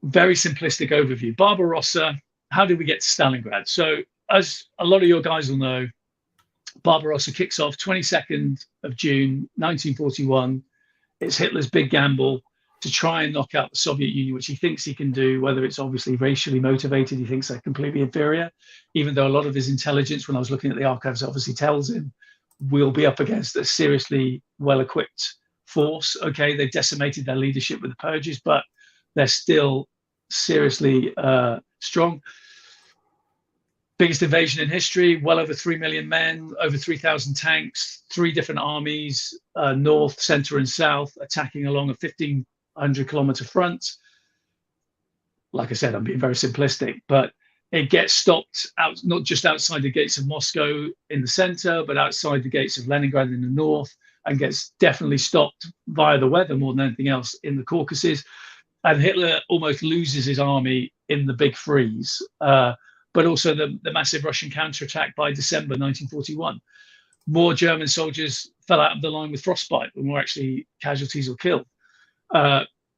very simplistic overview. Barbarossa, how did we get to Stalingrad? So as a lot of your guys will know, Barbarossa kicks off 22nd of June, 1941. It's Hitler's big gamble to try and knock out the Soviet Union, which he thinks he can do, whether it's obviously racially motivated. He thinks they're completely inferior, even though a lot of his intelligence, when I was looking at the archives, obviously tells him we'll be up against a seriously well-equipped force. Okay, they've decimated their leadership with the purges, but they're still seriously strong. Biggest invasion in history, well over 3 million men, over 3,000 tanks, 3 different armies, north, center, and south, attacking along a 1,500-kilometer front. Like I said, I'm being very simplistic, but it gets stopped out, not just outside the gates of Moscow in the center, but outside the gates of Leningrad in the north, and gets definitely stopped via the weather more than anything else in the Caucasus. And Hitler almost loses his army in the big freeze, but also the massive Russian counterattack by December 1941. More German soldiers fell out of the line with frostbite, and more actually casualties or killed.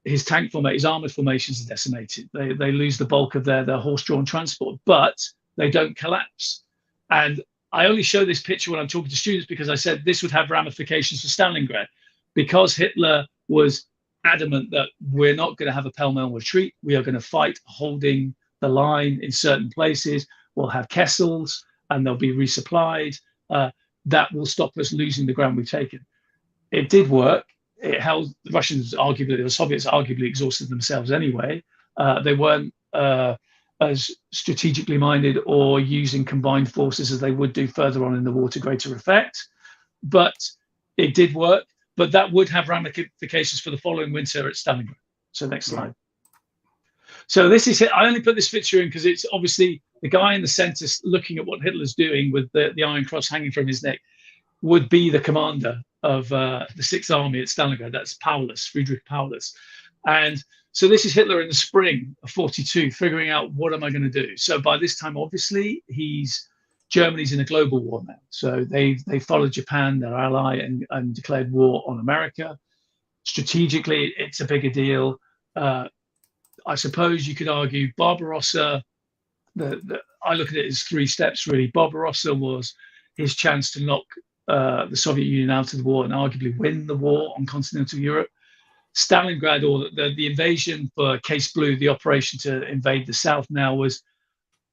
His armored formations are decimated. They lose the bulk of their horse-drawn transport, but they don't collapse. And I only show this picture when I'm talking to students because I said this would have ramifications for Stalingrad, because Hitler was adamant that we're not going to have a pell-mell retreat. We are going to fight holding the line in certain places. We'll have Kessels and they'll be resupplied. That will stop us losing the ground we've taken. It did work. It held the Russians, the Soviets arguably exhausted themselves anyway. They weren't as strategically minded or using combined forces as they would do further on in the war to greater effect. But it did work. But that would have ramifications for the following winter at Stalingrad. So next slide. So this is it. I only put this picture in because it's obviously the guy in the center looking at what Hitler's doing with the Iron Cross hanging from his neck would be the commander of the 6th Army at Stalingrad. That's Paulus, Friedrich Paulus. And so this is Hitler in the spring of 42, figuring out what am I going to do? So by this time, obviously, Germany's in a global war now. So they followed Japan, their ally, and declared war on America. Strategically, it's a bigger deal. I suppose you could argue Barbarossa, I look at it as 3 steps, really. Barbarossa was his chance to knock the Soviet Union out of the war and arguably win the war on continental Europe. Stalingrad, or the invasion for Case Blue, the operation to invade the south now, was,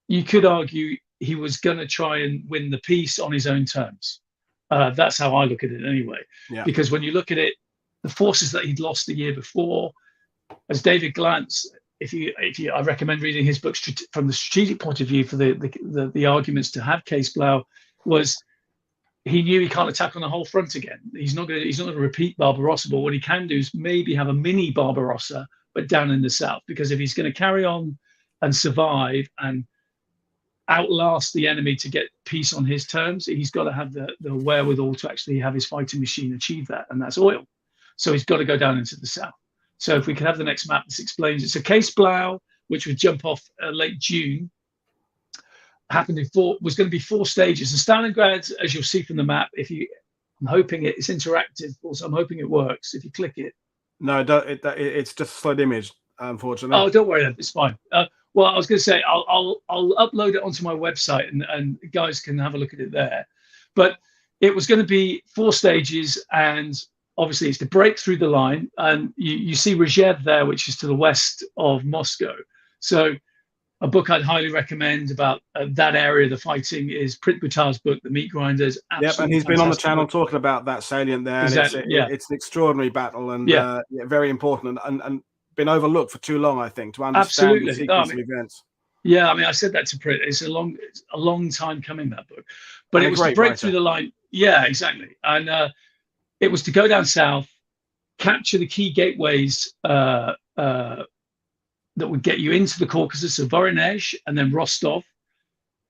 you could argue, he was going to try and win the peace on his own terms. That's how I look at it anyway. Yeah. Because when you look at it, the forces that he'd lost the year before, as David Glantz, I recommend reading his book from the strategic point of view for the arguments to have Case Blau, was he knew he can't attack on the whole front again. He's not going to repeat Barbarossa, but what he can do is maybe have a mini Barbarossa, but down in the south. Because if he's going to carry on and survive and outlast the enemy to get peace on his terms, he's got to have the wherewithal to actually have his fighting machine achieve that, and that's oil. So he's got to go down into the south. So if we could have the next map, this explains it. So Case Blau, which would jump off late June, was going to be 4 stages. And Stalingrad, as you'll see from the map, I'm hoping it's interactive. Also, I'm hoping it works if you click it. No, it's just a slide image, unfortunately. Oh, don't worry, it's fine. Well, I was going to say I'll upload it onto my website and guys can have a look at it there. But it was going to be 4 stages, and obviously it's to break through the line. And you see Rzhev there, which is to the west of Moscow. So a book I'd highly recommend about that area of the fighting is Prit Butar's book, The Meat Grinders. Yep, and he's been on the channel talking about that salient there. Exactly, and it's an extraordinary battle and very important and been overlooked for too long, I think, to understand the sequence of events. Yeah, I mean, I said that to Prit. It's a long time coming, that book. But it was to break through the line. Yeah, exactly. And it was to go down south, capture the key gateways that would get you into the Caucasus, so Voronezh and then Rostov,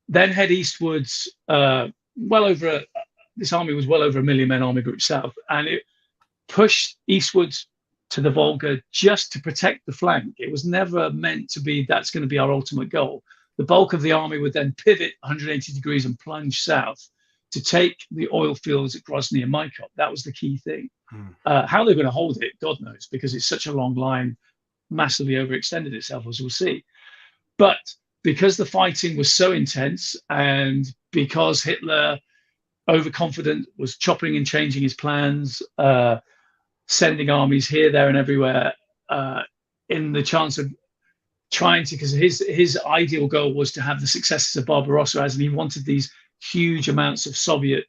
then head eastwards. This army was well over 1 million men, army group south, and it pushed eastwards to the Volga just to protect the flank. It was never meant to be that's going to be our ultimate goal. The bulk of the army would then pivot 180 degrees and plunge south to take the oil fields at Grozny and Maikop. That was the key thing. How they're going to hold it, God knows, because it's such a long line, massively overextended itself, as we'll see. But because the fighting was so intense, and because Hitler, overconfident, was chopping and changing his plans, sending armies here, there, and everywhere, in the chance of trying to, because his ideal goal was to have the successes of Barbarossa, and he wanted these huge amounts of Soviet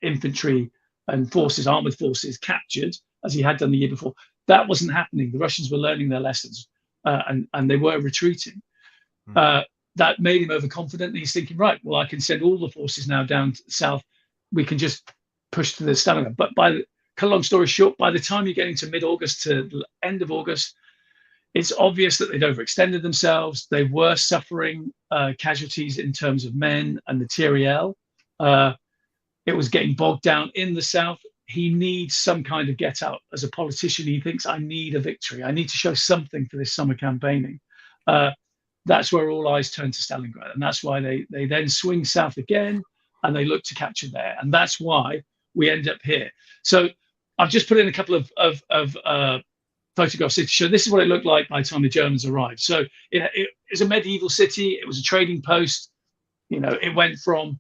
infantry and forces, armored forces, captured, as he had done the year before. That wasn't happening. The Russians were learning their lessons, and they were retreating. That made him overconfident. And he's thinking, right, well, I can send all the forces now down south. We can just push to the Stalingrad. But cut a long story short, by the time you're getting to mid-August to the end of August, it's obvious that they'd overextended themselves. They were suffering casualties in terms of men and materiel. It was getting bogged down in the south. He needs some kind of get out. As a politician, he thinks, I need a victory. I need to show something for this summer campaigning. That's where all eyes turn to Stalingrad. And that's why they then swing south again and they look to capture there. And that's why we end up here. So I've just put in a couple of photographs to show this is what it looked like by the time the Germans arrived. So it was a medieval city. It was a trading post. It went from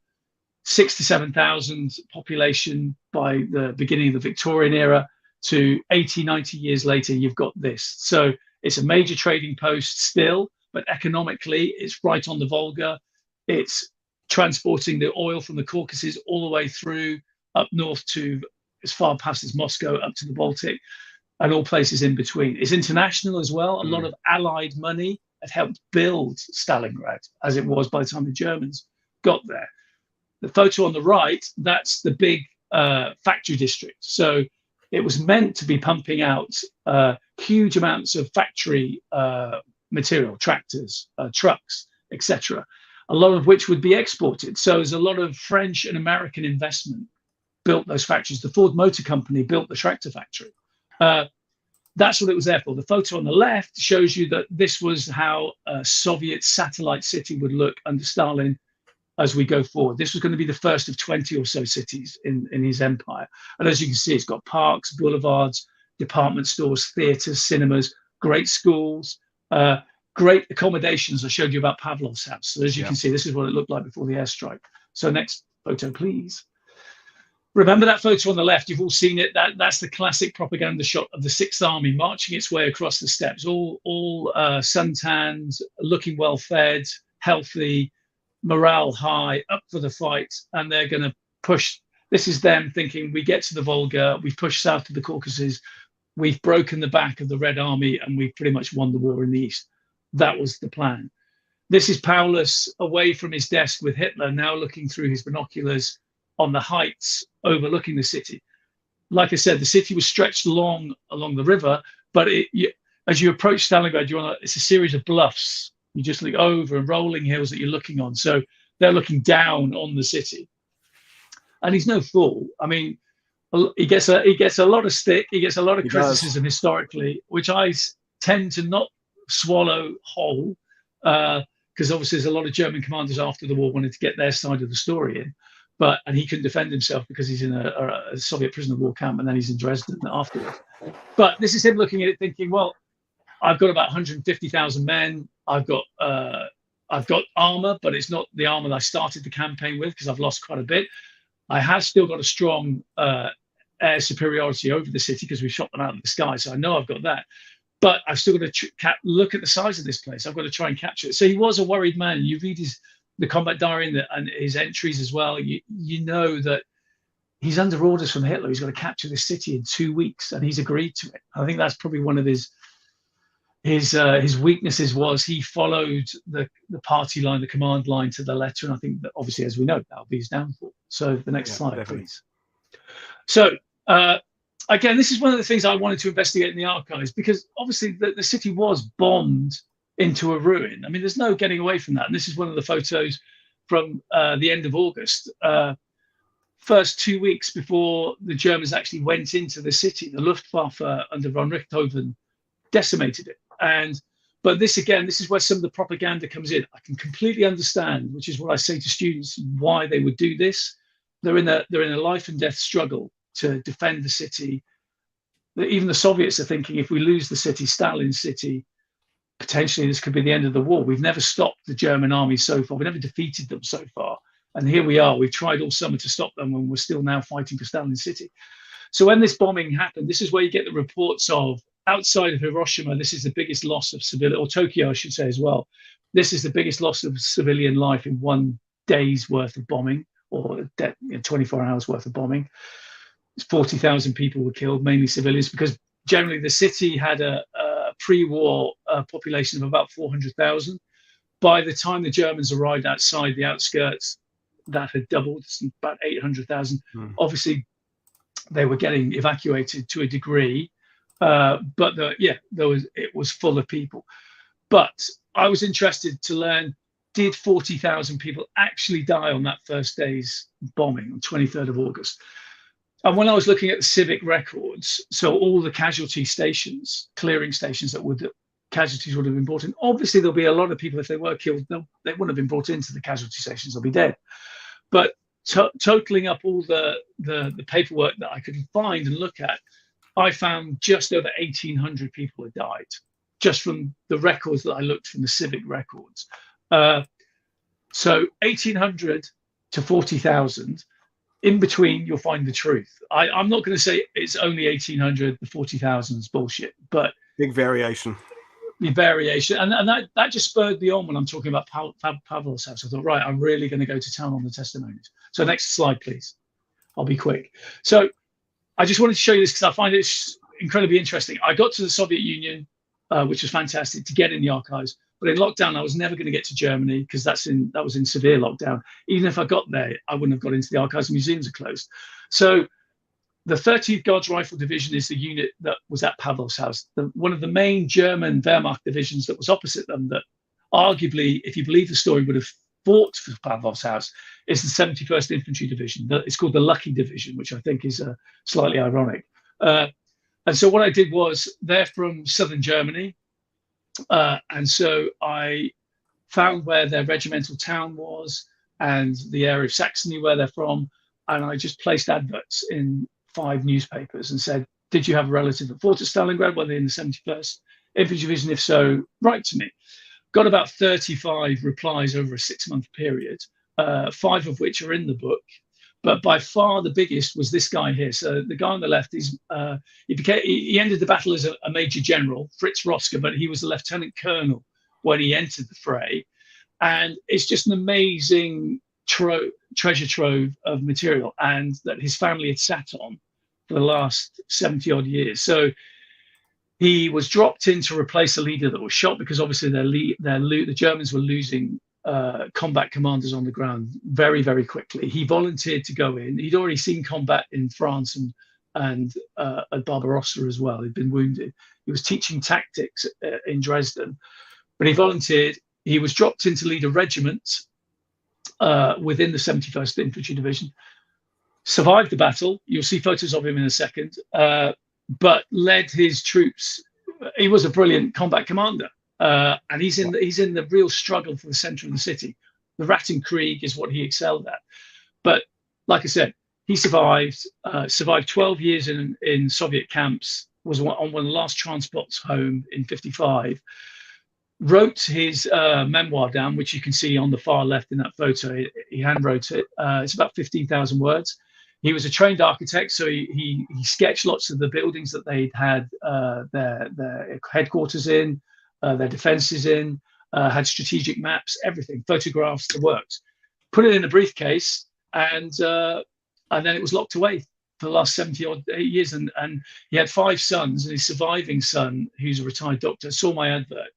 6,000 to 7,000 population by the beginning of the Victorian era to 80, 90 years later, you've got this. So it's a major trading post still, but economically, it's right on the Volga. It's transporting the oil from the Caucasus all the way through up north to as far past as Moscow, up to the Baltic, and all places in between. It's international as well. A lot of Allied money had helped build Stalingrad as it was by the time the Germans got there. The photo on the right, that's the big factory district. So it was meant to be pumping out huge amounts of factory material, tractors, trucks, etc., a lot of which would be exported. So there's a lot of French and American investment built those factories. The Ford Motor Company built the tractor factory. That's what it was there for. The photo on the left shows you that this was how a Soviet satellite city would look under Stalin as we go forward. This was going to be the first of 20 or so cities in his empire. And as you can see, it's got parks, boulevards, department stores, theaters, cinemas, great schools, great accommodations. I showed you about Pavlov's house. So as you can see, this is what it looked like before the airstrike. So next photo, please. Remember that photo on the left? You've all seen it. That's the classic propaganda shot of the Sixth Army marching its way across the steppes, all suntanned, looking well fed, healthy, morale high, up for the fight, and they're going to push. This is them thinking, we get to the Volga, we've pushed south to the Caucasus, we've broken the back of the Red Army, and we've pretty much won the war in the east. That was the plan. This is Paulus away from his desk with Hitler, now looking through his binoculars on the heights overlooking the city. Like I said, the city was stretched along the river, but as you approach Stalingrad, it's a series of bluffs You just look over and rolling hills that you're looking on. So they're looking down on the city. And he's no fool. I mean, he gets a lot of stick. He gets a lot of criticism historically, which I tend to not swallow whole, because obviously there's a lot of German commanders after the war wanted to get their side of the story in, and he couldn't defend himself because he's in a Soviet prisoner of war camp, and then he's in Dresden afterwards. But this is him looking at it, thinking, well, I've got about 150,000 men. I've got armor, but it's not the armor that I started the campaign with because I've lost quite a bit. I have still got a strong air superiority over the city because we shot them out of the sky, so I know I've got that. But I've still got to look at the size of this place. I've got to try and capture it. So he was a worried man. You read the combat diary and his entries as well. You know that he's under orders from Hitler. He's got to capture this city in 2 weeks, and he's agreed to it. I think that's probably one of his weaknesses was he followed the party line, the command line to the letter. And I think that obviously, as we know, that'll be his downfall. So the next slide, definitely. Please. So again, this is one of the things I wanted to investigate in the archives, because obviously the city was bombed into a ruin. I mean, there's no getting away from that. And this is one of the photos from the end of August. First 2 weeks before the Germans actually went into the city, the Luftwaffe under von Richthofen decimated it. But this is where some of the propaganda comes in. I can completely understand, which is what I say to students, why they would do this. They're in a life and death struggle to defend the city. Even the Soviets are thinking, if we lose the city, Stalin's city, potentially this could be the end of the war. We've never stopped the German army so far. We've never defeated them so far. And here we are. We've tried all summer to stop them, and we're still now fighting for Stalin's city. So when this bombing happened, this is where you get the reports of, outside of Hiroshima, this is the biggest loss of civilian, or Tokyo, I should say as well. This is the biggest loss of civilian life in 1 day's worth of bombing, or 24 hours worth of bombing. 40,000 people were killed, mainly civilians, because generally the city had a pre-war population of about 400,000. By the time the Germans arrived outside the outskirts, that had doubled, about 800,000. Obviously, they were getting evacuated to a degree. But it was full of people. But I was interested to learn, did 40,000 people actually die on that first day's bombing on 23rd of August? And when I was looking at the civic records, so all the casualty stations, clearing stations casualties would have been brought in. Obviously, there'll be a lot of people, if they were killed, they wouldn't have been brought into the casualty stations, they'll be dead. But totaling up all the paperwork that I could find and look at, I found just over 1,800 people had died, just from the records that I looked from the civic records. So 1,800 to 40,000. In between, you'll find the truth. I'm not going to say it's only 1,800, the 40,000 is bullshit, but big variation. The variation, and that just spurred me on when I'm talking about Pavlov's house. I thought, right, I'm really going to go to town on the testimonies. So next slide, please. I'll be quick. So I just wanted to show you this because I find it incredibly interesting. I got to the Soviet Union, which was fantastic to get in the archives. But in lockdown, I was never going to get to Germany because that was in severe lockdown. Even if I got there, I wouldn't have got into the archives. Museums are closed. So the 13th Guards Rifle Division is the unit that was at Pavlov's house. One of the main German Wehrmacht divisions that was opposite them, that arguably, if you believe the story, would have fought for Pavlov's house, is the 71st Infantry Division. It's called the Lucky Division, which I think is slightly ironic. And so what I did was, they're from southern Germany. And so I found where their regimental town was and the area of Saxony where they're from. And I just placed adverts in 5 newspapers and said, did you have a relative that fought at Stalingrad? Were they in the 71st Infantry Division? If so, write to me. Got about 35 replies over a 6-month period, 5 of which are in the book. But by far the biggest was this guy here. So the guy on the left, he ended the battle as a major general, Fritz Rosker, but he was a lieutenant colonel when he entered the fray. And it's just an amazing treasure trove of material, and that his family had sat on for the last 70 odd years. So he was dropped in to replace a leader that was shot, because obviously the Germans were losing combat commanders on the ground very, very quickly. He volunteered to go in. He'd already seen combat in France and at Barbarossa as well. He'd been wounded. He was teaching tactics in Dresden, but he volunteered. He was dropped in to lead a regiment within the 71st Infantry Division. Survived the battle. You'll see photos of him in a second, but led his troops. He was a brilliant combat commander, and he's in the real struggle for the center of the city. The Rattenkrieg is what he excelled at. But like I said, he survived 12 years in Soviet camps, was on one of the last transports home in 1955, wrote his memoir down, which you can see on the far left in that photo. He handwrote it. It's about 15,000 words. He was a trained architect, so he sketched lots of the buildings that they'd had their headquarters in, their defenses in, had strategic maps, everything, photographs, the works. Put it in a briefcase, and then it was locked away for the last 70-odd years. And he had 5 sons, and his surviving son, who's a retired doctor, saw my advert,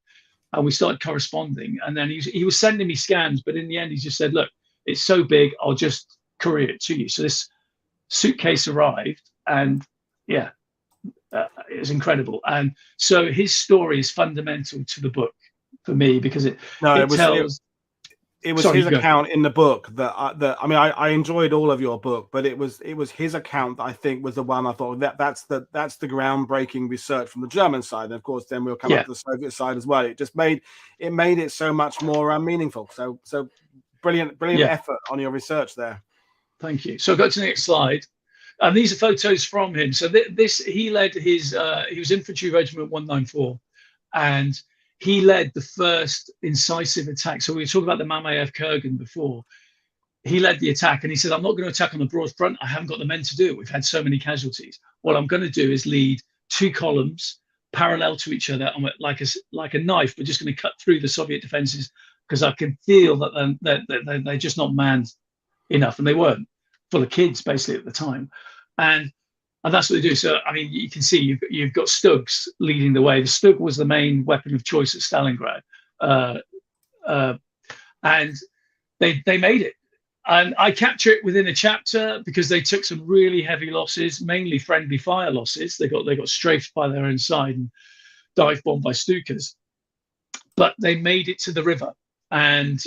and we started corresponding. And then he was sending me scans, but in the end, he just said, "Look, it's so big, I'll just courier it to you." So this suitcase arrived, and it was incredible. And so his story is fundamental to the book for me, because it tells. It was his account in the book I enjoyed all of your book, but it was his account that I think was the one I thought that's the groundbreaking research from the German side. And of course, then we'll come up to the Soviet side as well. It just made it so much more meaningful. So brilliant effort on your research there. Thank you. So go to the next slide. And these are photos from him. So he led his, he was Infantry Regiment 194, and he led the first incisive attack. So we were talking about the Mamiyad Kurgan before. He led the attack, and he said, "I'm not going to attack on the broad front. I haven't got the men to do it. We've had so many casualties. What I'm going to do is lead 2 columns parallel to each other, and like a knife, we're just going to cut through the Soviet defenses, because I can feel that they're just not manned enough." And they weren't, full of kids basically at the time, and that's what they do. So I mean, you can see you've got Stugs leading the way. The Stug was the main weapon of choice at Stalingrad, and they made it. And I capture it within a chapter, because they took some really heavy losses, mainly friendly fire losses. They got strafed by their own side and dive bombed by Stukas, but they made it to the river, and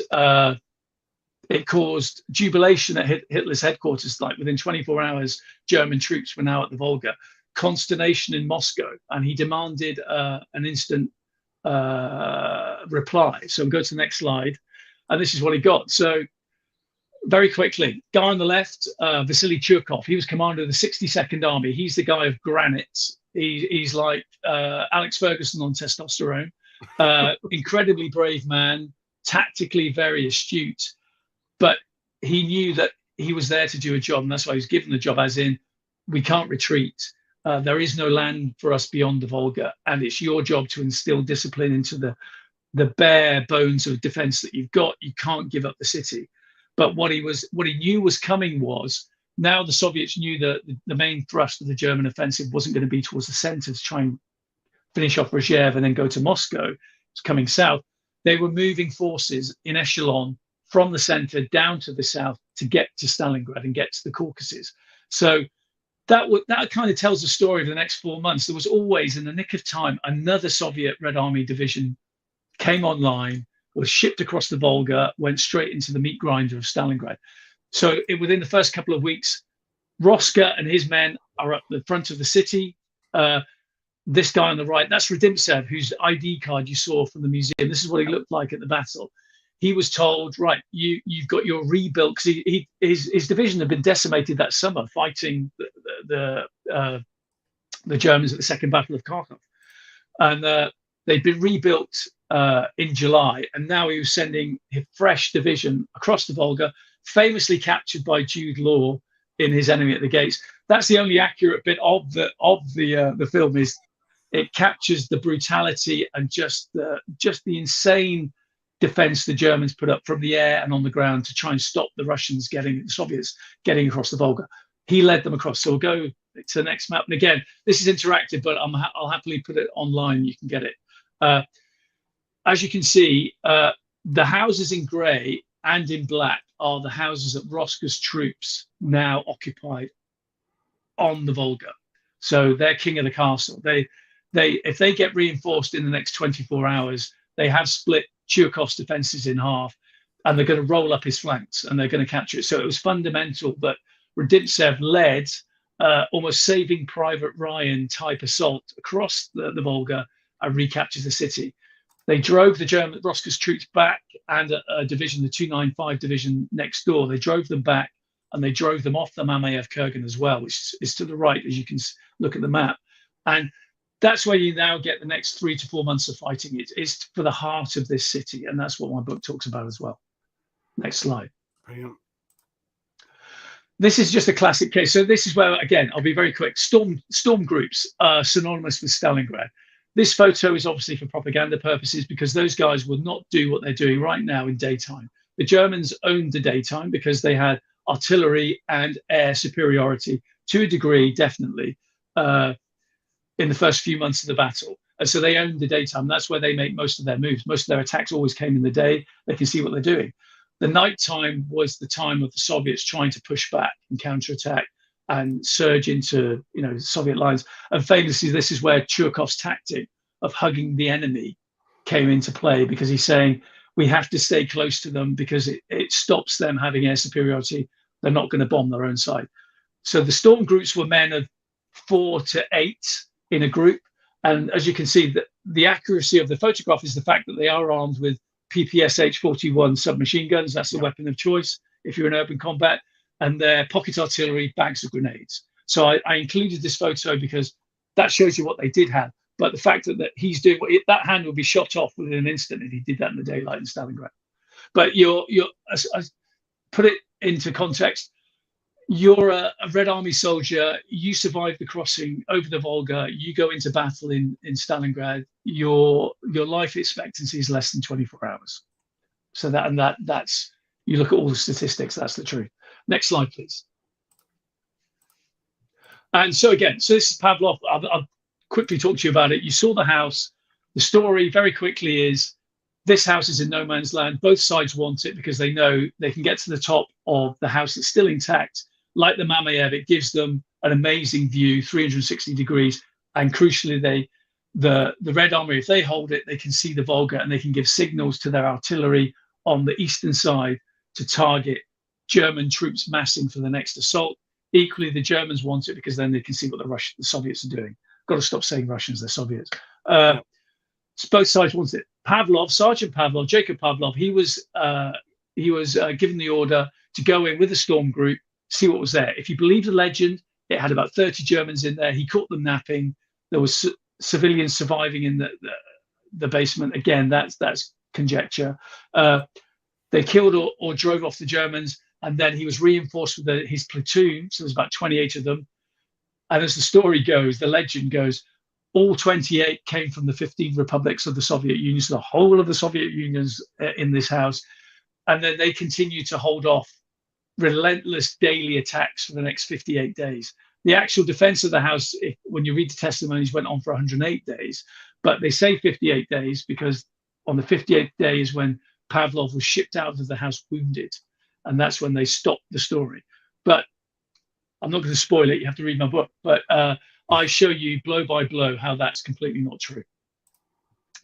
it caused jubilation at Hitler's headquarters. Like within 24 hours, German troops were now at the Volga. Consternation in Moscow, and he demanded an instant reply. So we'll go to the next slide, and this is what he got. So very quickly, guy on the left, Vasily Churkov. He was commander of the 62nd Army. He's the guy of granite. He's like Alex Ferguson on testosterone. Incredibly brave man, tactically very astute. But he knew that he was there to do a job, and that's why he was given the job, as in, we can't retreat. There is no land for us beyond the Volga, and it's your job to instill discipline into the bare bones of defense that you've got. You can't give up the city. But what he knew was coming was, now the Soviets knew that the main thrust of the German offensive wasn't going to be towards the center to try and finish off Rzhev and then go to Moscow. It's coming south. They were moving forces in echelon from the center down to the south to get to Stalingrad and get to the Caucasus. So that kind of tells the story of the next 4 months. There was always, in the nick of time, another Soviet Red Army division came online, was shipped across the Volga, went straight into the meat grinder of Stalingrad. So within the first couple of weeks, Roska and his men are at the front of the city. This guy on the right, that's Radimtsev, whose ID card you saw from the museum. This is what he looked like at the battle. He was told, right, you've got your rebuild, because his division had been decimated that summer fighting the Germans at the Second Battle of Kharkov, and they'd been rebuilt in July, and now he was sending his fresh division across the Volga, famously captured by Jude Law in his Enemy at the Gates. That's the only accurate bit of the film, is it captures the brutality and just the insane defense the Germans put up from the air and on the ground to try and stop the Soviets getting across the Volga. He led them across. So we'll go to the next map. And again, this is interactive, but I'll happily put it online. You can get it. As you can see, the houses in grey and in black are the houses that Roska's troops now occupied on the Volga. So they're king of the castle. If they get reinforced in the next 24 hours, they have split Churkov's defenses in half, and they're going to roll up his flanks and they're going to capture it. So it was fundamental that Rudintsev led almost Saving Private Ryan type assault across the Volga and recaptured the city. They drove the German Roscoe's troops back, and a division, the 295 division next door, they drove them back, and they drove them off the Mamiyad Kurgan as well, which is to the right as you can look at the map. And that's where you now get the next 3 to 4 months of fighting. It's for the heart of this city, and that's what my book talks about as well. Next slide. Brilliant. This is just a classic case. So this is where, again, I'll be very quick. Storm groups are synonymous with Stalingrad. This photo is obviously for propaganda purposes because those guys will not do what they're doing right now in daytime. The Germans owned the daytime because they had artillery and air superiority to a degree, definitely, in the first few months of the battle. And so they owned the daytime. That's where they make most of their moves. Most of their attacks always came in the day. They can see what they're doing. The nighttime was the time of the Soviets trying to push back and counterattack and surge into, Soviet lines. And famously, this is where Churkov's tactic of hugging the enemy came into play, because he's saying we have to stay close to them because it stops them having air superiority. They're not going to bomb their own side. So the storm groups were men of 4 to 8 in a group. And as you can see, the accuracy of the photograph is the fact that they are armed with PPSH-41 submachine guns. That's the weapon of choice if you're in urban combat, and their pocket artillery, bags of grenades. So I included this photo because that shows you what they did have. But the fact that he's doing that hand would be shot off within an instant if he did that in the daylight in Stalingrad. But you're put it into context. You're a Red Army soldier. You survive the crossing over the Volga. You go into battle in Stalingrad. Your life expectancy is less than 24 hours. So that's you look at all the statistics. That's the truth. Next slide, please. And so this is Pavlov. I'll quickly talk to you about it. You saw the house. The story very quickly is this house is in no man's land. Both sides want it because they know they can get to the top of the house that's still intact. Like the Mamiyad, it gives them an amazing view, 360 degrees. And crucially, the Red Army, if they hold it, they can see the Volga and they can give signals to their artillery on the eastern side to target German troops massing for the next assault. Equally, the Germans want it because then they can see what the Soviets are doing. Got to stop saying Russians, they're Soviets. Both sides want it. Pavlov, Sergeant Pavlov, Jacob Pavlov, he was given the order to go in with a storm group, see what was there. If you believe the legend, it had about 30 Germans in there. He caught them napping. There was civilians surviving in the basement. Again, that's conjecture. They killed or drove off the Germans, and then he was reinforced with his platoon. So there's about 28 of them. And as the story goes, the legend goes, all 28 came from the 15 republics of the Soviet Union. So the whole of the Soviet Union's in this house. And then they continue to hold off relentless daily attacks for the next 58 days. The actual defense of the house, when you read the testimonies, went on for 108 days. But they say 58 days because on the 58th day is when Pavlov was shipped out of the house wounded. And that's when they stopped the story. But I'm not going to spoil it. You have to read my book. But I show you blow by blow how that's completely not true.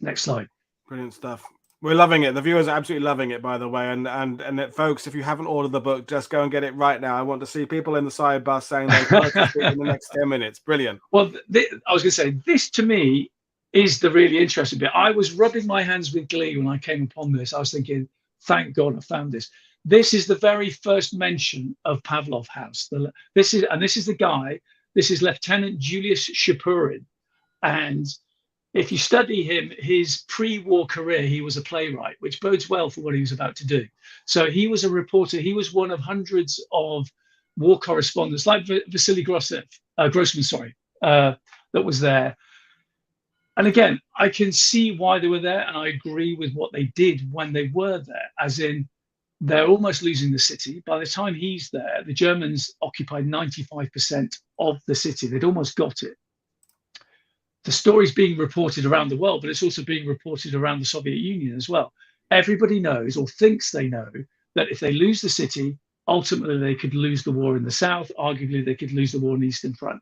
Next slide. Brilliant stuff. We're loving it. The viewers are absolutely loving it, by the way. And folks, if you haven't ordered the book, just go and get it right now. I want to see people in the sidebar saying they purchased it in the next 10 minutes. Brilliant. Well, I was going to say, this to me is the really interesting bit. I was rubbing my hands with glee when I came upon this. I was thinking, thank God I found this. This is the very first mention of Pavlov House. This is the guy. This is Lieutenant Julius Shapirin. And if you study him, his pre-war career, he was a playwright, which bodes well for what he was about to do. So he was a reporter. He was one of hundreds of war correspondents, like Vasily Grossman, that was there. And again, I can see why they were there, and I agree with what they did when they were there, as in they're almost losing the city. By the time he's there, the Germans occupied 95% of the city. They'd almost got it. The story's being reported around the world, but it's also being reported around the Soviet Union as well. Everybody knows or thinks they know that if they lose the city, ultimately they could lose the war in the south. Arguably, they could lose the war in the Eastern Front.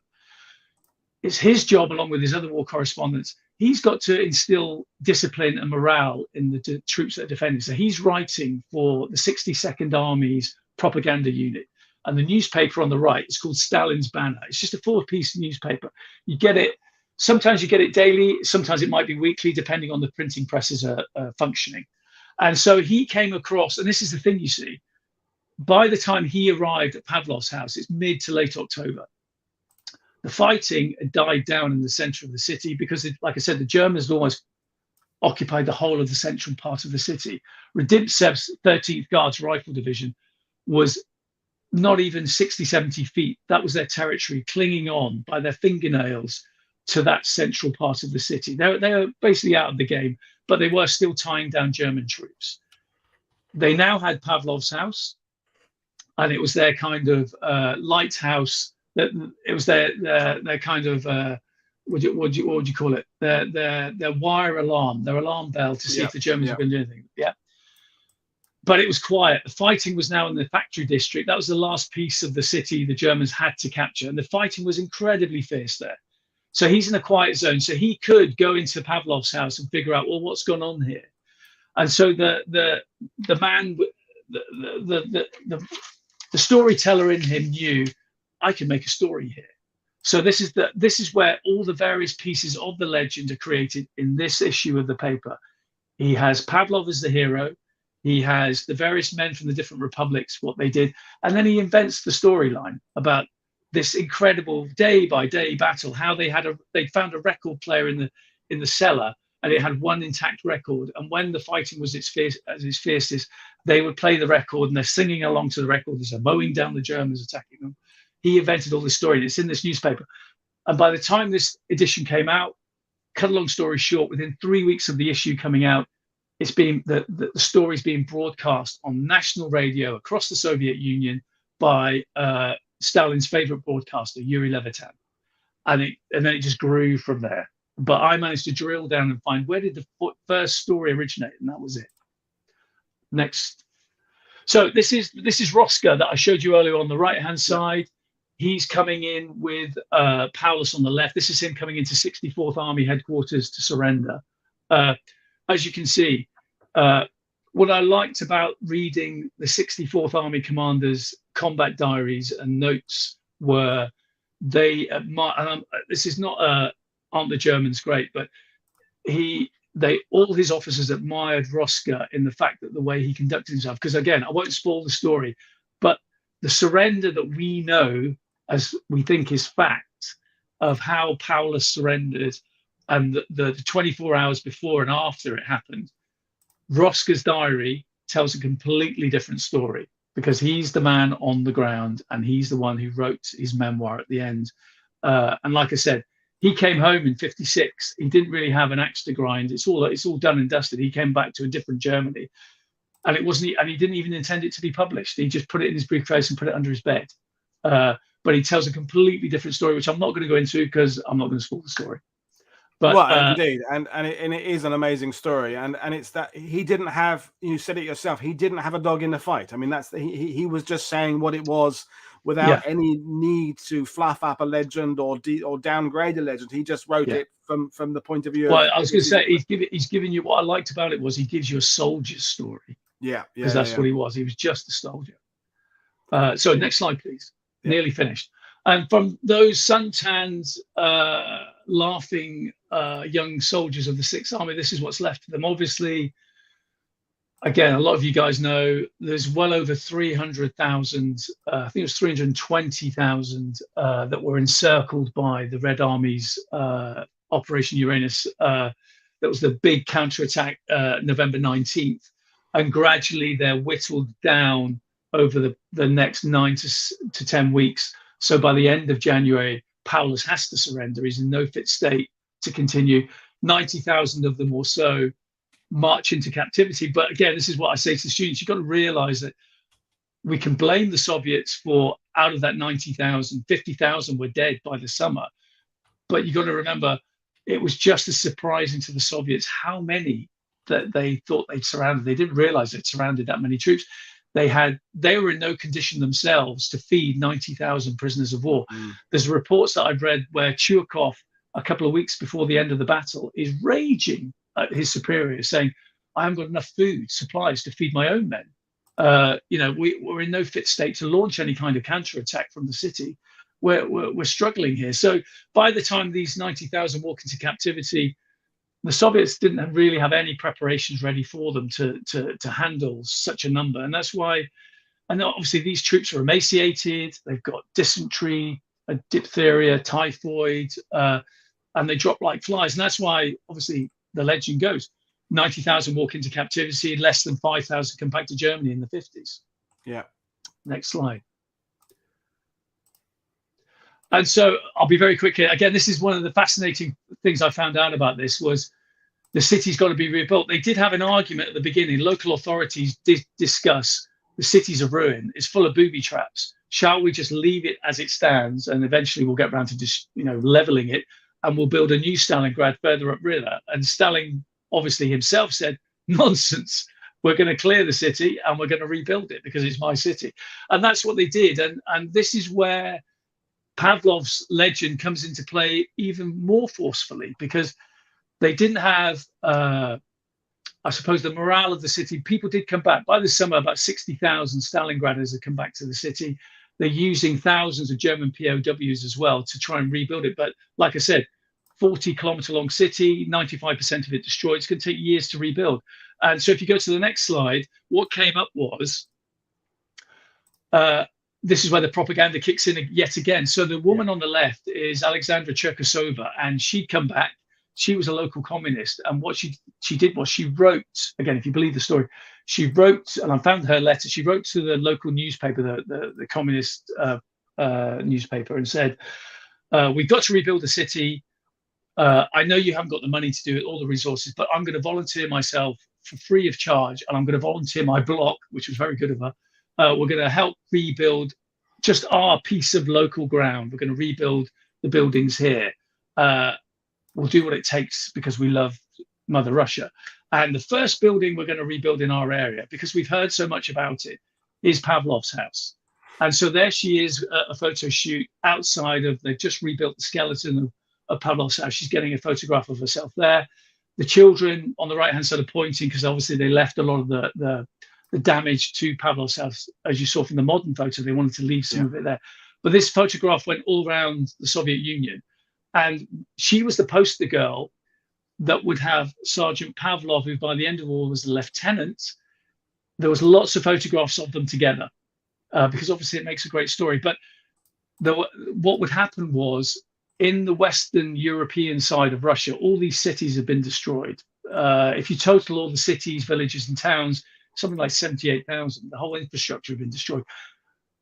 It's his job, along with his other war correspondents, he's got to instill discipline and morale in the troops that are defending. So he's writing for the 62nd Army's propaganda unit. And the newspaper on the right is called Stalin's Banner. It's just a 4-piece newspaper. You get it, sometimes you get it daily, sometimes it might be weekly, depending on the printing presses are functioning. And so he came across, and this is the thing you see, by the time he arrived at Pavlov's house, it's mid to late October. The fighting had died down in the center of the city because, like I said, the Germans had almost occupied the whole of the central part of the city. Radimtsev's 13th Guards Rifle Division was not even 60, 70 feet. That was their territory, clinging on by their fingernails to that central part of the city. They were basically out of the game, but they were still tying down German troops. They now had Pavlov's house, and it was their kind of lighthouse. It was their kind of what would you call it? Their wire alarm, their alarm bell to see if the Germans were going to do anything. Yeah. But it was quiet. The fighting was now in the factory district. That was the last piece of the city the Germans had to capture, and the fighting was incredibly fierce there. So he's in a quiet zone, so he could go into Pavlov's house and figure out, well, what's gone on here. And so the man, the storyteller in him knew, I can make a story here. So this is where all the various pieces of the legend are created in this issue of the paper. He has Pavlov as the hero. He has the various men from the different republics, what they did, and then he invents the storyline about this incredible day-by-day battle. How they found a record player in the cellar, and it had one intact record. And when the fighting was its fiercest, they would play the record, and they're singing along to the record as they're mowing down the Germans attacking them. He invented all this story, and it's in this newspaper. And by the time this edition came out, cut a long story short, within 3 weeks of the issue coming out, it's been the story's being broadcast on national radio across the Soviet Union by Stalin's favorite broadcaster, Yuri Levitan, and then it just grew from there. But I managed to drill down and find where did the first story originate, and that was it. Next. So this is Roska that I showed you earlier on the right-hand side. He's coming in with Paulus on the left. This is him coming into 64th Army headquarters to surrender. As you can see, what I liked about reading the 64th Army commander's combat diaries and notes were they admire, this is not aren't the Germans great, but all his officers admired Roska in the fact that the way he conducted himself, because again, I won't spoil the story, but the surrender that we know as we think is fact of how Paulus surrendered and the 24 hours before and after it happened, Roska's diary tells a completely different story because he's the man on the ground and he's the one who wrote his memoir at the end. And like I said, he came home in 56. He didn't really have an axe to grind. It's all done and dusted. He came back to a different Germany, and he didn't even intend it to be published. He just put it in his briefcase and put it under his bed. But he tells a completely different story, which I'm not going to go into because I'm not going to spoil the story. But, well, indeed, and it is an amazing story, and it's that he didn't have. You said it yourself. He didn't have a dog in the fight. I mean, he was just saying what it was without any need to fluff up a legend or downgrade a legend. He just wrote it from the point of view. Well, I was going to say he's giving you what I liked about it was he gives you a soldier's story. Because that's what he was. He was just a soldier. So next slide, please. Nearly finished. And from those suntanned, laughing young soldiers of the Sixth Army, this is what's left of them. Obviously, again, a lot of you guys know there's well over 300,000, I think it was 320,000 that were encircled by the Red Army's Operation Uranus. That was the big counterattack November 19th. And gradually they're whittled down over the next 9 to 10 weeks. So by the end of January, Paulus has to surrender. He's in no fit state to continue. 90,000 of them or so march into captivity. But again, this is what I say to the students. You've got to realize that we can blame the Soviets for out of that 90,000, 50,000 were dead by the summer. But you've got to remember, it was just as surprising to the Soviets how many that they thought they'd surrounded. They didn't realize they'd surrounded that many troops. They were in no condition themselves to feed 90,000 prisoners of war. There's reports that I've read where Churkov a couple of weeks before the end of the battle, is raging at his superiors, saying, I haven't got enough food, supplies to feed my own men. We're in no fit state to launch any kind of counterattack from the city. We're struggling here. So by the time these 90,000 walk into captivity, the Soviets didn't really have any preparations ready for them to handle such a number. And that's why, and obviously these troops are emaciated, they've got dysentery, diphtheria, typhoid, and they drop like flies. And that's why, obviously, the legend goes, 90,000 walk into captivity, less than 5,000 come back to Germany in the 50s. Yeah. Next slide. And so I'll be very quick here. Again, this is one of the fascinating things I found out about this was the city's got to be rebuilt. They did have an argument at the beginning. Local authorities did discuss the city's a ruin. It's full of booby traps. Shall we just leave it as it stands, and eventually we'll get around to just leveling it, and we'll build a new Stalingrad further upriver? And Stalin obviously himself said, nonsense. We're going to clear the city and we're going to rebuild it because it's my city. And that's what they did. And this is where Pavlov's legend comes into play even more forcefully, because they didn't have, I suppose, the morale of the city. People did come back. By the summer, about 60,000 Stalingraders had come back to the city. They're using thousands of German POWs as well to try and rebuild it. But like I said, 40-kilometer long city, 95% of it destroyed. It's going to take years to rebuild. And so if you go to the next slide, what came up was, this is where the propaganda kicks in yet again. So the woman on the left is Alexandra Cherkasova, and she'd come back. She was a local communist. And what she did was she wrote, again, if you believe the story, she wrote, and I found her letter, she wrote to the local newspaper, the communist newspaper, and said, we've got to rebuild the city. I know you haven't got the money to do it, all the resources, but I'm going to volunteer myself for free of charge, and I'm going to volunteer my block, which was very good of her. We're going to help rebuild just our piece of local ground. We're going to rebuild the buildings here. We'll do what it takes because we love Mother Russia. And the first building we're going to rebuild in our area, because we've heard so much about it, is Pavlov's house. And so there she is, a photo shoot outside of, they've just rebuilt the skeleton of Pavlov's house. She's getting a photograph of herself there. The children on the right-hand side are pointing, because obviously they left a lot of the damage to Pavlov's house. As you saw from the modern photo, they wanted to leave some of it there. But this photograph went all around the Soviet Union. And she was the poster girl that would have Sergeant Pavlov, who by the end of all was a lieutenant. There was lots of photographs of them together, because obviously it makes a great story. But what would happen was, in the Western European side of Russia, all these cities have been destroyed. If you total all the cities, villages, and towns, something like 78,000. The whole infrastructure had been destroyed.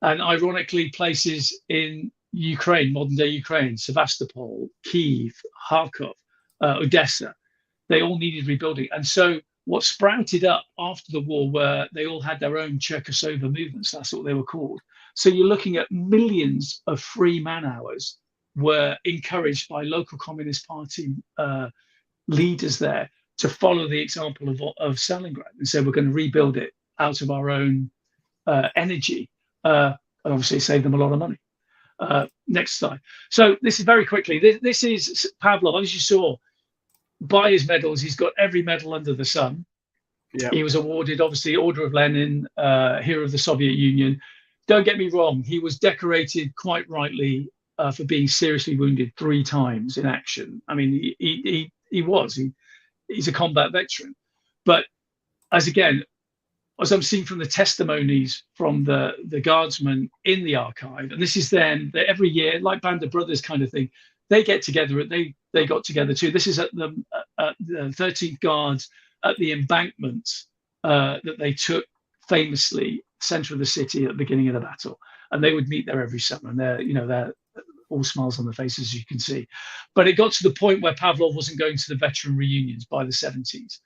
And ironically, places in Ukraine, modern-day Ukraine, Sevastopol, Kyiv, Kharkov, Odessa, they all needed rebuilding. And so what sprouted up after the war were they all had their own Cherkasova movements. That's what they were called. So you're looking at millions of free man-hours were encouraged by local Communist Party leaders there to follow the example of Stalingrad and say, we're going to rebuild it out of our own energy, and obviously save them a lot of money. Next slide. So this is very quickly, this is Pavlov. As you saw, by his medals, he's got every medal under the sun. Yeah. He was awarded, obviously, Order of Lenin, Hero of the Soviet Union. Don't get me wrong, he was decorated quite rightly for being seriously wounded 3 times in action. I mean, he's a combat veteran. But as I'm seeing from the testimonies from the guardsmen in the archive, and this is then every year, like Band of Brothers kind of thing, they get together. They got together too. This is at the 13th Guards at the embankment that they took famously, center of the city at the beginning of the battle, and they would meet there every summer. And they're all smiles on their faces, as you can see. But it got to the point where Pavlov wasn't going to the veteran reunions by the 70s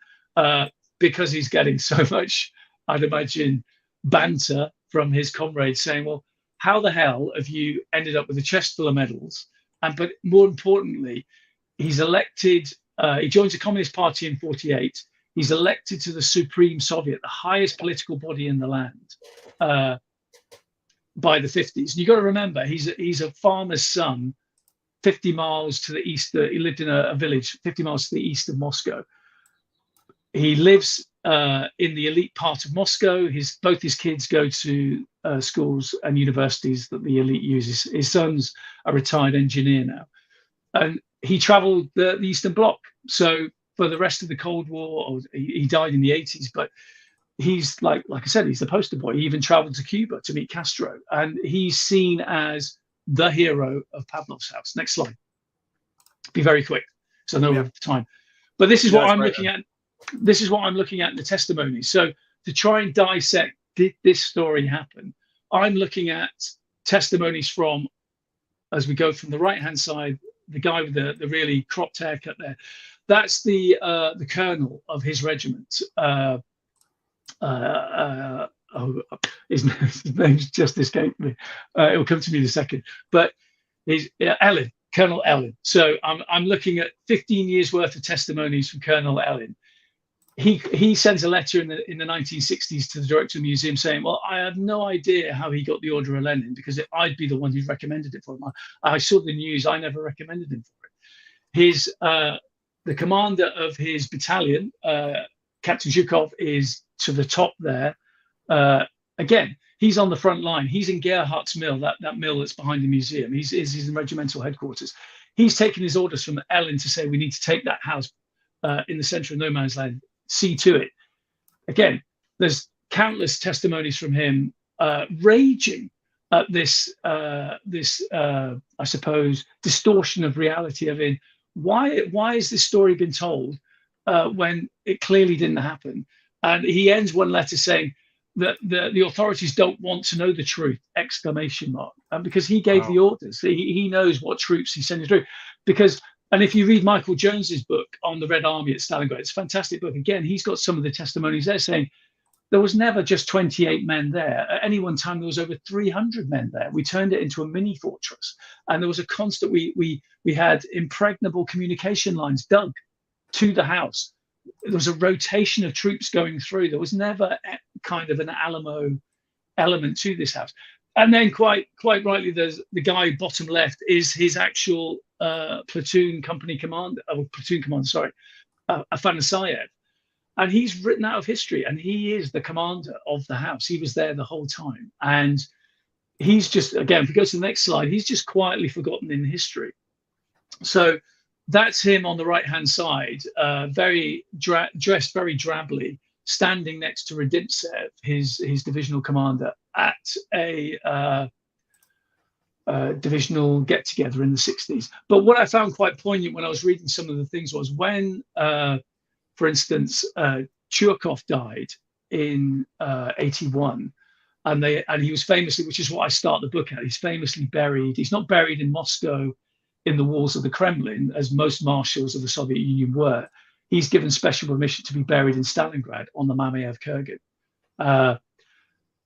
because he's getting so much, I'd imagine, banter from his comrades saying, well, how the hell have you ended up with a chest full of medals? But more importantly, he's elected, he joins the Communist Party in 48. He's elected to the Supreme Soviet, the highest political body in the land, by the 50s. And you've got to remember, he's a farmer's son 50 miles to the east. He lived in a village 50 miles to the east of Moscow. He lives in the elite part of Moscow. Both his kids go to schools and universities that the elite uses. His son's a retired engineer now. And he traveled the Eastern Bloc. So for the rest of the Cold War, he died in the 80s, but he's like I said, he's the poster boy. He even traveled to Cuba to meet Castro. And he's seen as the hero of Pavlov's house. Next slide. Be very quick, because I know we have time. But this is what I'm looking at. This is what I'm looking at in the testimonies. So to try and dissect, did this story happen? I'm looking at testimonies from, as we go from the right-hand side, the guy with the really cropped haircut there. That's the colonel of his regiment. His name's just escaped me. It will come to me in a second. But he's Ellen, Colonel Ellen. So I'm looking at 15 years worth of testimonies from Colonel Ellen. He sends a letter in the 1960s to the director of the museum saying, well, I have no idea how he got the Order of Lenin, because I'd be the one who'd recommended it for him. I saw the news. I never recommended him for it. The commander of his battalion, Captain Zhukov, is to the top there. Again, he's on the front line. He's in Gerhardt's mill, that mill that's behind the museum. He's in regimental headquarters. He's taken his orders from Ellen to say, we need to take that house in the center of no man's land. See to it. Again, there's countless testimonies from him raging at this, I suppose, distortion of reality. Of why has this story been told when it clearly didn't happen? And he ends one letter saying that the authorities don't want to know the truth! ! And because he gave the orders, he knows what troops he's sending through. And if you read Michael Jones's book on the Red Army at Stalingrad, it's a fantastic book. Again, he's got some of the testimonies there saying there was never just 28 men there. At any one time, there was over 300 men there. We turned it into a mini fortress. And there was a constant, we had impregnable communication lines dug to the house. There was a rotation of troops going through. There was never kind of an Alamo element to this house. And then quite rightly, there's the guy bottom left is his actual platoon commander, Afanasayev. And he's written out of history, and he is the commander of the house. He was there the whole time. And he's just, again, if we go to the next slide, he's just quietly forgotten in history. So that's him on the right-hand side, dressed very drably, standing next to Radimtsev, his divisional commander, at a divisional get-together in the 60s. But what I found quite poignant when I was reading some of the things was when, for instance, Churkov died in 81, and he was famously, which is what I start the book at, he's famously buried. He's not buried in Moscow in the walls of the Kremlin, as most marshals of the Soviet Union were. He's given special permission to be buried in Stalingrad on the Mamiyad Kurgan.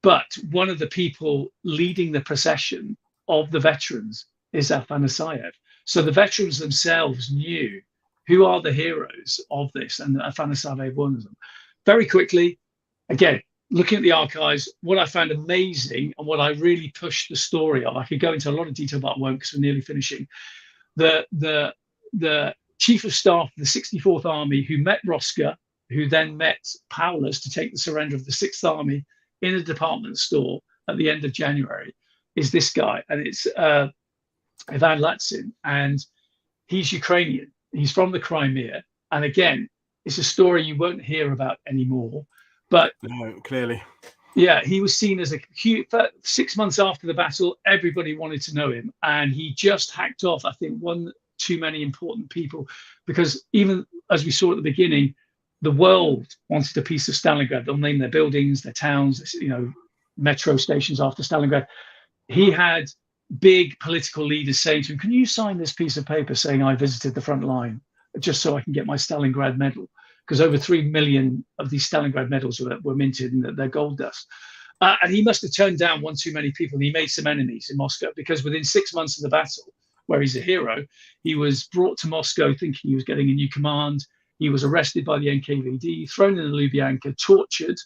But one of the people leading the procession of the veterans is Afanasayev. So the veterans themselves knew who are the heroes of this, and Afanasayev one of them. Very quickly, again, looking at the archives, what I found amazing and what I really pushed the story of, I could go into a lot of detail, but I won't because we're nearly finishing. The chief of staff of the 64th Army, who met Roska, who then met Paulus to take the surrender of the 6th Army in a department store at the end of January, is this guy. And it's Ivan Latsin. And he's Ukrainian. He's from the Crimea. And again, it's a story you won't hear about anymore. But no, clearly. Yeah, he was seen as a huge, 6 months after the battle, everybody wanted to know him. And he just hacked off, I think, one too many important people, because even as we saw at the beginning, the world wanted a piece of Stalingrad. They'll name their buildings, their towns, metro stations after Stalingrad. He had big political leaders saying to him, can you sign this piece of paper saying I visited the front line just so I can get my Stalingrad medal? Because over 3 million of these Stalingrad medals were minted and they're gold dust. And he must have turned down one too many people. And he made some enemies in Moscow, because within 6 months of the battle, where he's a hero, he was brought to Moscow thinking he was getting a new command. He was arrested by the NKVD, thrown in the Lubyanka, tortured,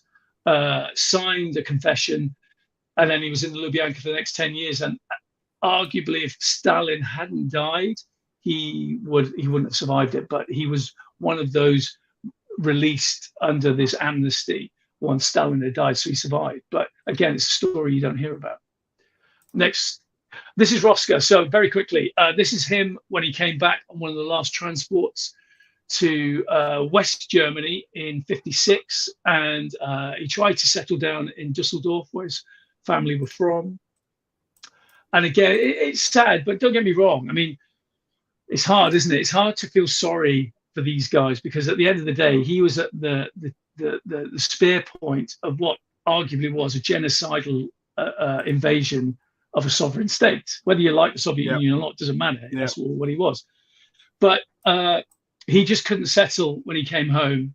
signed a confession, and then he was in the Lubyanka for the next 10 years. And arguably, if Stalin hadn't died, he wouldn't have survived it. But he was one of those released under this amnesty once Stalin had died, so he survived. But again, it's a story you don't hear about. Next, this is Rosca. So very quickly, this is him when he came back on one of the last transports to West Germany in '56, and he tried to settle down in Dusseldorf, where his family were from. And again, it's sad, but don't get me wrong. I mean, it's hard, isn't it? It's hard to feel sorry for these guys, because at the end of the day, he was at the spear point of what arguably was a genocidal invasion of a sovereign state. Whether you like the Soviet Union or not doesn't matter. That's what he was. But he just couldn't settle when he came home,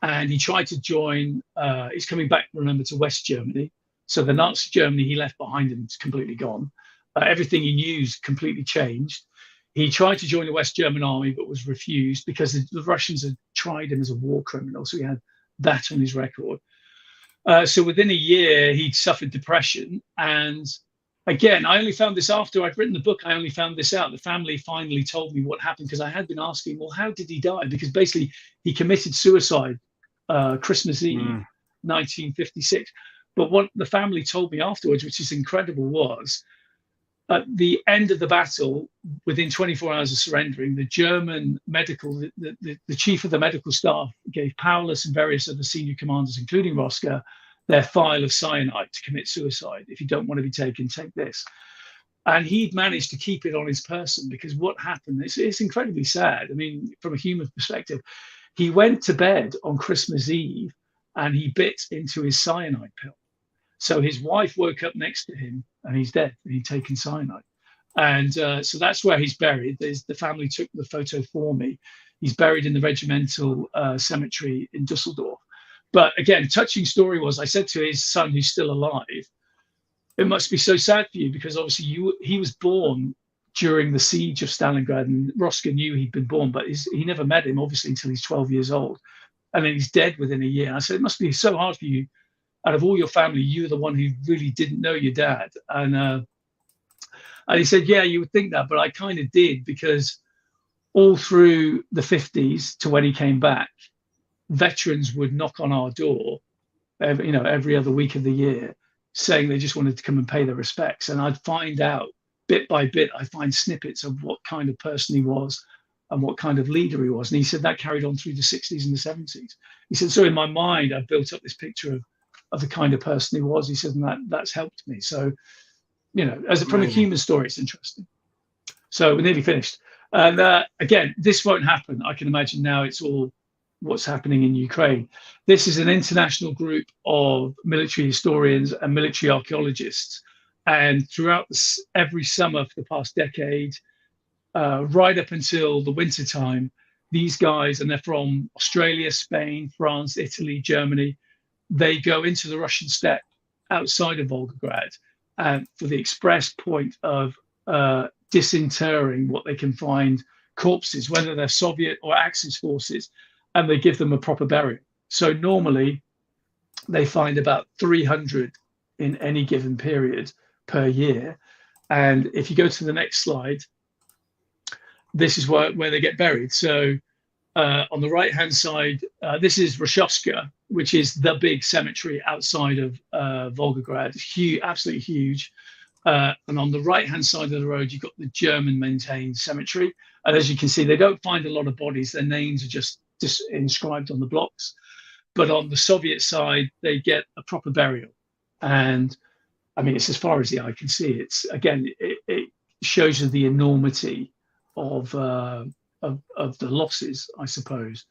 and he tried to join. He's coming back, remember, to West Germany. So the Nazi Germany he left behind him is completely gone. Everything he knew is completely changed. He tried to join the West German army, but was refused because the Russians had tried him as a war criminal. So he had that on his record. So within a year, he'd suffered depression. And again, I only found this after I'd written the book. I only found this out. The family finally told me what happened, because I had been asking, well, how did he die? Because basically he committed suicide Christmas Eve, 1956. But what the family told me afterwards, which is incredible, was at the end of the battle, within 24 hours of surrendering, the German medical, the chief of the medical staff gave Paulus and various other senior commanders, including Rosca, their phial of cyanide to commit suicide. If you don't want to be taken, take this. And he'd managed to keep it on his person, because what happened, it's incredibly sad. I mean, from a human perspective, he went to bed on Christmas Eve and he bit into his cyanide pill. So his wife woke up next to him and he's dead. He'd taken cyanide. And so that's where he's buried. The family took the photo for me. He's buried in the regimental cemetery in Dusseldorf. But again, touching story was, I said to his son, who's still alive, it must be so sad for you, because obviously he was born during the siege of Stalingrad, and Rosca knew he'd been born, but he never met him, obviously, until he's 12 years old. And then he's dead within a year. And I said, it must be so hard for you. Out of all your family, you're the one who really didn't know your dad. And he said, yeah, you would think that, but I kind of did, because all through the 50s to when he came back, veterans would knock on our door, every other week of the year, saying they just wanted to come and pay their respects. And I'd find out bit by bit, I find snippets of what kind of person he was and what kind of leader he was. And he said that carried on through the 60s and the 70s. He said, so in my mind, I built up this picture of the kind of person he was. He said, and that's helped me. So, from a human story, it's interesting. So we're nearly finished. And again, this won't happen. I can imagine now it's all what's happening in Ukraine. This is an international group of military historians and military archaeologists. And throughout every summer for the past decade, right up until the winter time, these guys, and they're from Australia, Spain, France, Italy, Germany, they go into the Russian steppe outside of Volgograd for the express point of disinterring what they can find corpses, whether they're Soviet or Axis forces, and they give them a proper burial. So normally they find about 300 in any given period per year. And if you go to the next slide, this is where they get buried. So on the right-hand side, this is Rashevka, which is the big cemetery outside of Volgograd. Huge, absolutely huge. And on the right-hand side of the road, you've got the German-maintained cemetery. And as you can see, they don't find a lot of bodies. Their names are just inscribed on the blocks. But on the Soviet side, they get a proper burial. And I mean, it's as far as the eye can see. It's, again, it shows you the enormity of the losses, I suppose.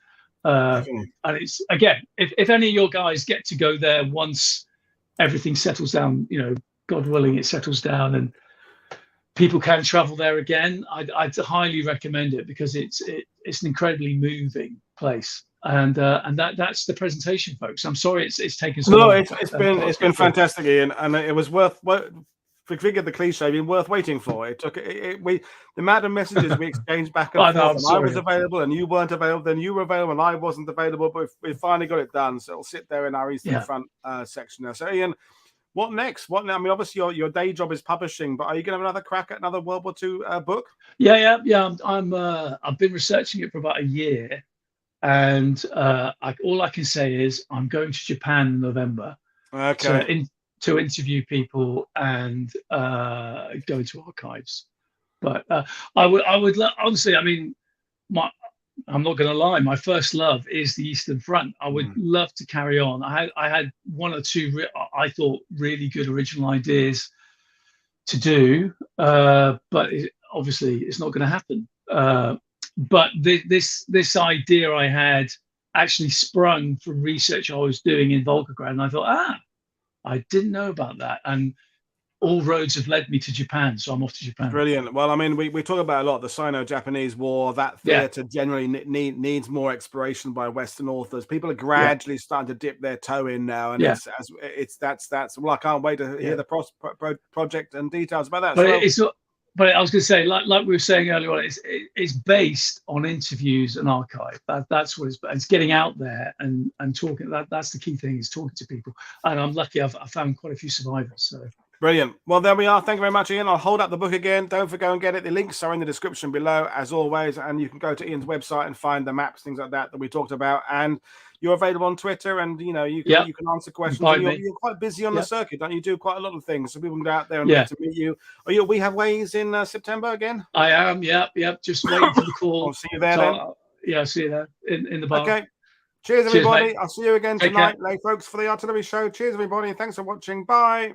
And it's, again, if any of your guys get to go there once everything settles down, God willing, it settles down and people can travel there again, I'd highly recommend it, because it's an incredibly moving place. And that's the presentation, folks. I'm sorry it's taken so long. It's been fantastic, Ian, and it was worth. Forget the cliche, been worth waiting for. It took the amount of messages we exchanged back and forth. And I was available, and you weren't available. Then you were available, and I wasn't available. But we finally got it done. So it'll sit there in our Eastern Front section now. So, Ian, What next? What? I mean, obviously your day job is publishing, but are you going to have another crack at another World War II book? Yeah. I've been researching it for about a year, and all I can say is I'm going to Japan in November Okay. to interview people and go into archives. But I would honestly, I mean, I'm not going to lie, my first love is the Eastern Front. I would love to carry on. I had one or two I thought really good original ideas to do, but obviously it's not going to happen. But this idea I had actually sprung from research I was doing in Volgograd, and I thought, I didn't know about that, and all roads have led me to Japan, so I'm off to Japan. Brilliant. Well, I mean, we talk about a lot the Sino-Japanese War. That theatre generally needs more exploration by Western authors. People are gradually starting to dip their toe in now, and that's well, I can't wait to hear the project and details about that. But but I was going to say, like we were saying earlier on, it's based on interviews and archive. That's what it's getting out there and talking. That's the key thing, is talking to people. And I'm lucky I found quite a few survivors. So. Brilliant. Well, there we are. Thank you very much, Iain. I'll hold up the book again. Don't forget and get it. The links are in the description below, as always, and you can go to Iain's website and find the maps, things like that we talked about. And you're available on Twitter, and you can answer questions. You're quite busy on the circuit, don't you? Do quite a lot of things, so people can go out there and get to meet you. Are you? We have WWIIs in September again. I am. Yep. Just waiting for the call. I'll see you there then. I'll see you there in the bar. Okay. Cheers, everybody. I'll see you again tonight, folks, for the Artillery Show. Cheers, everybody. Thanks for watching. Bye.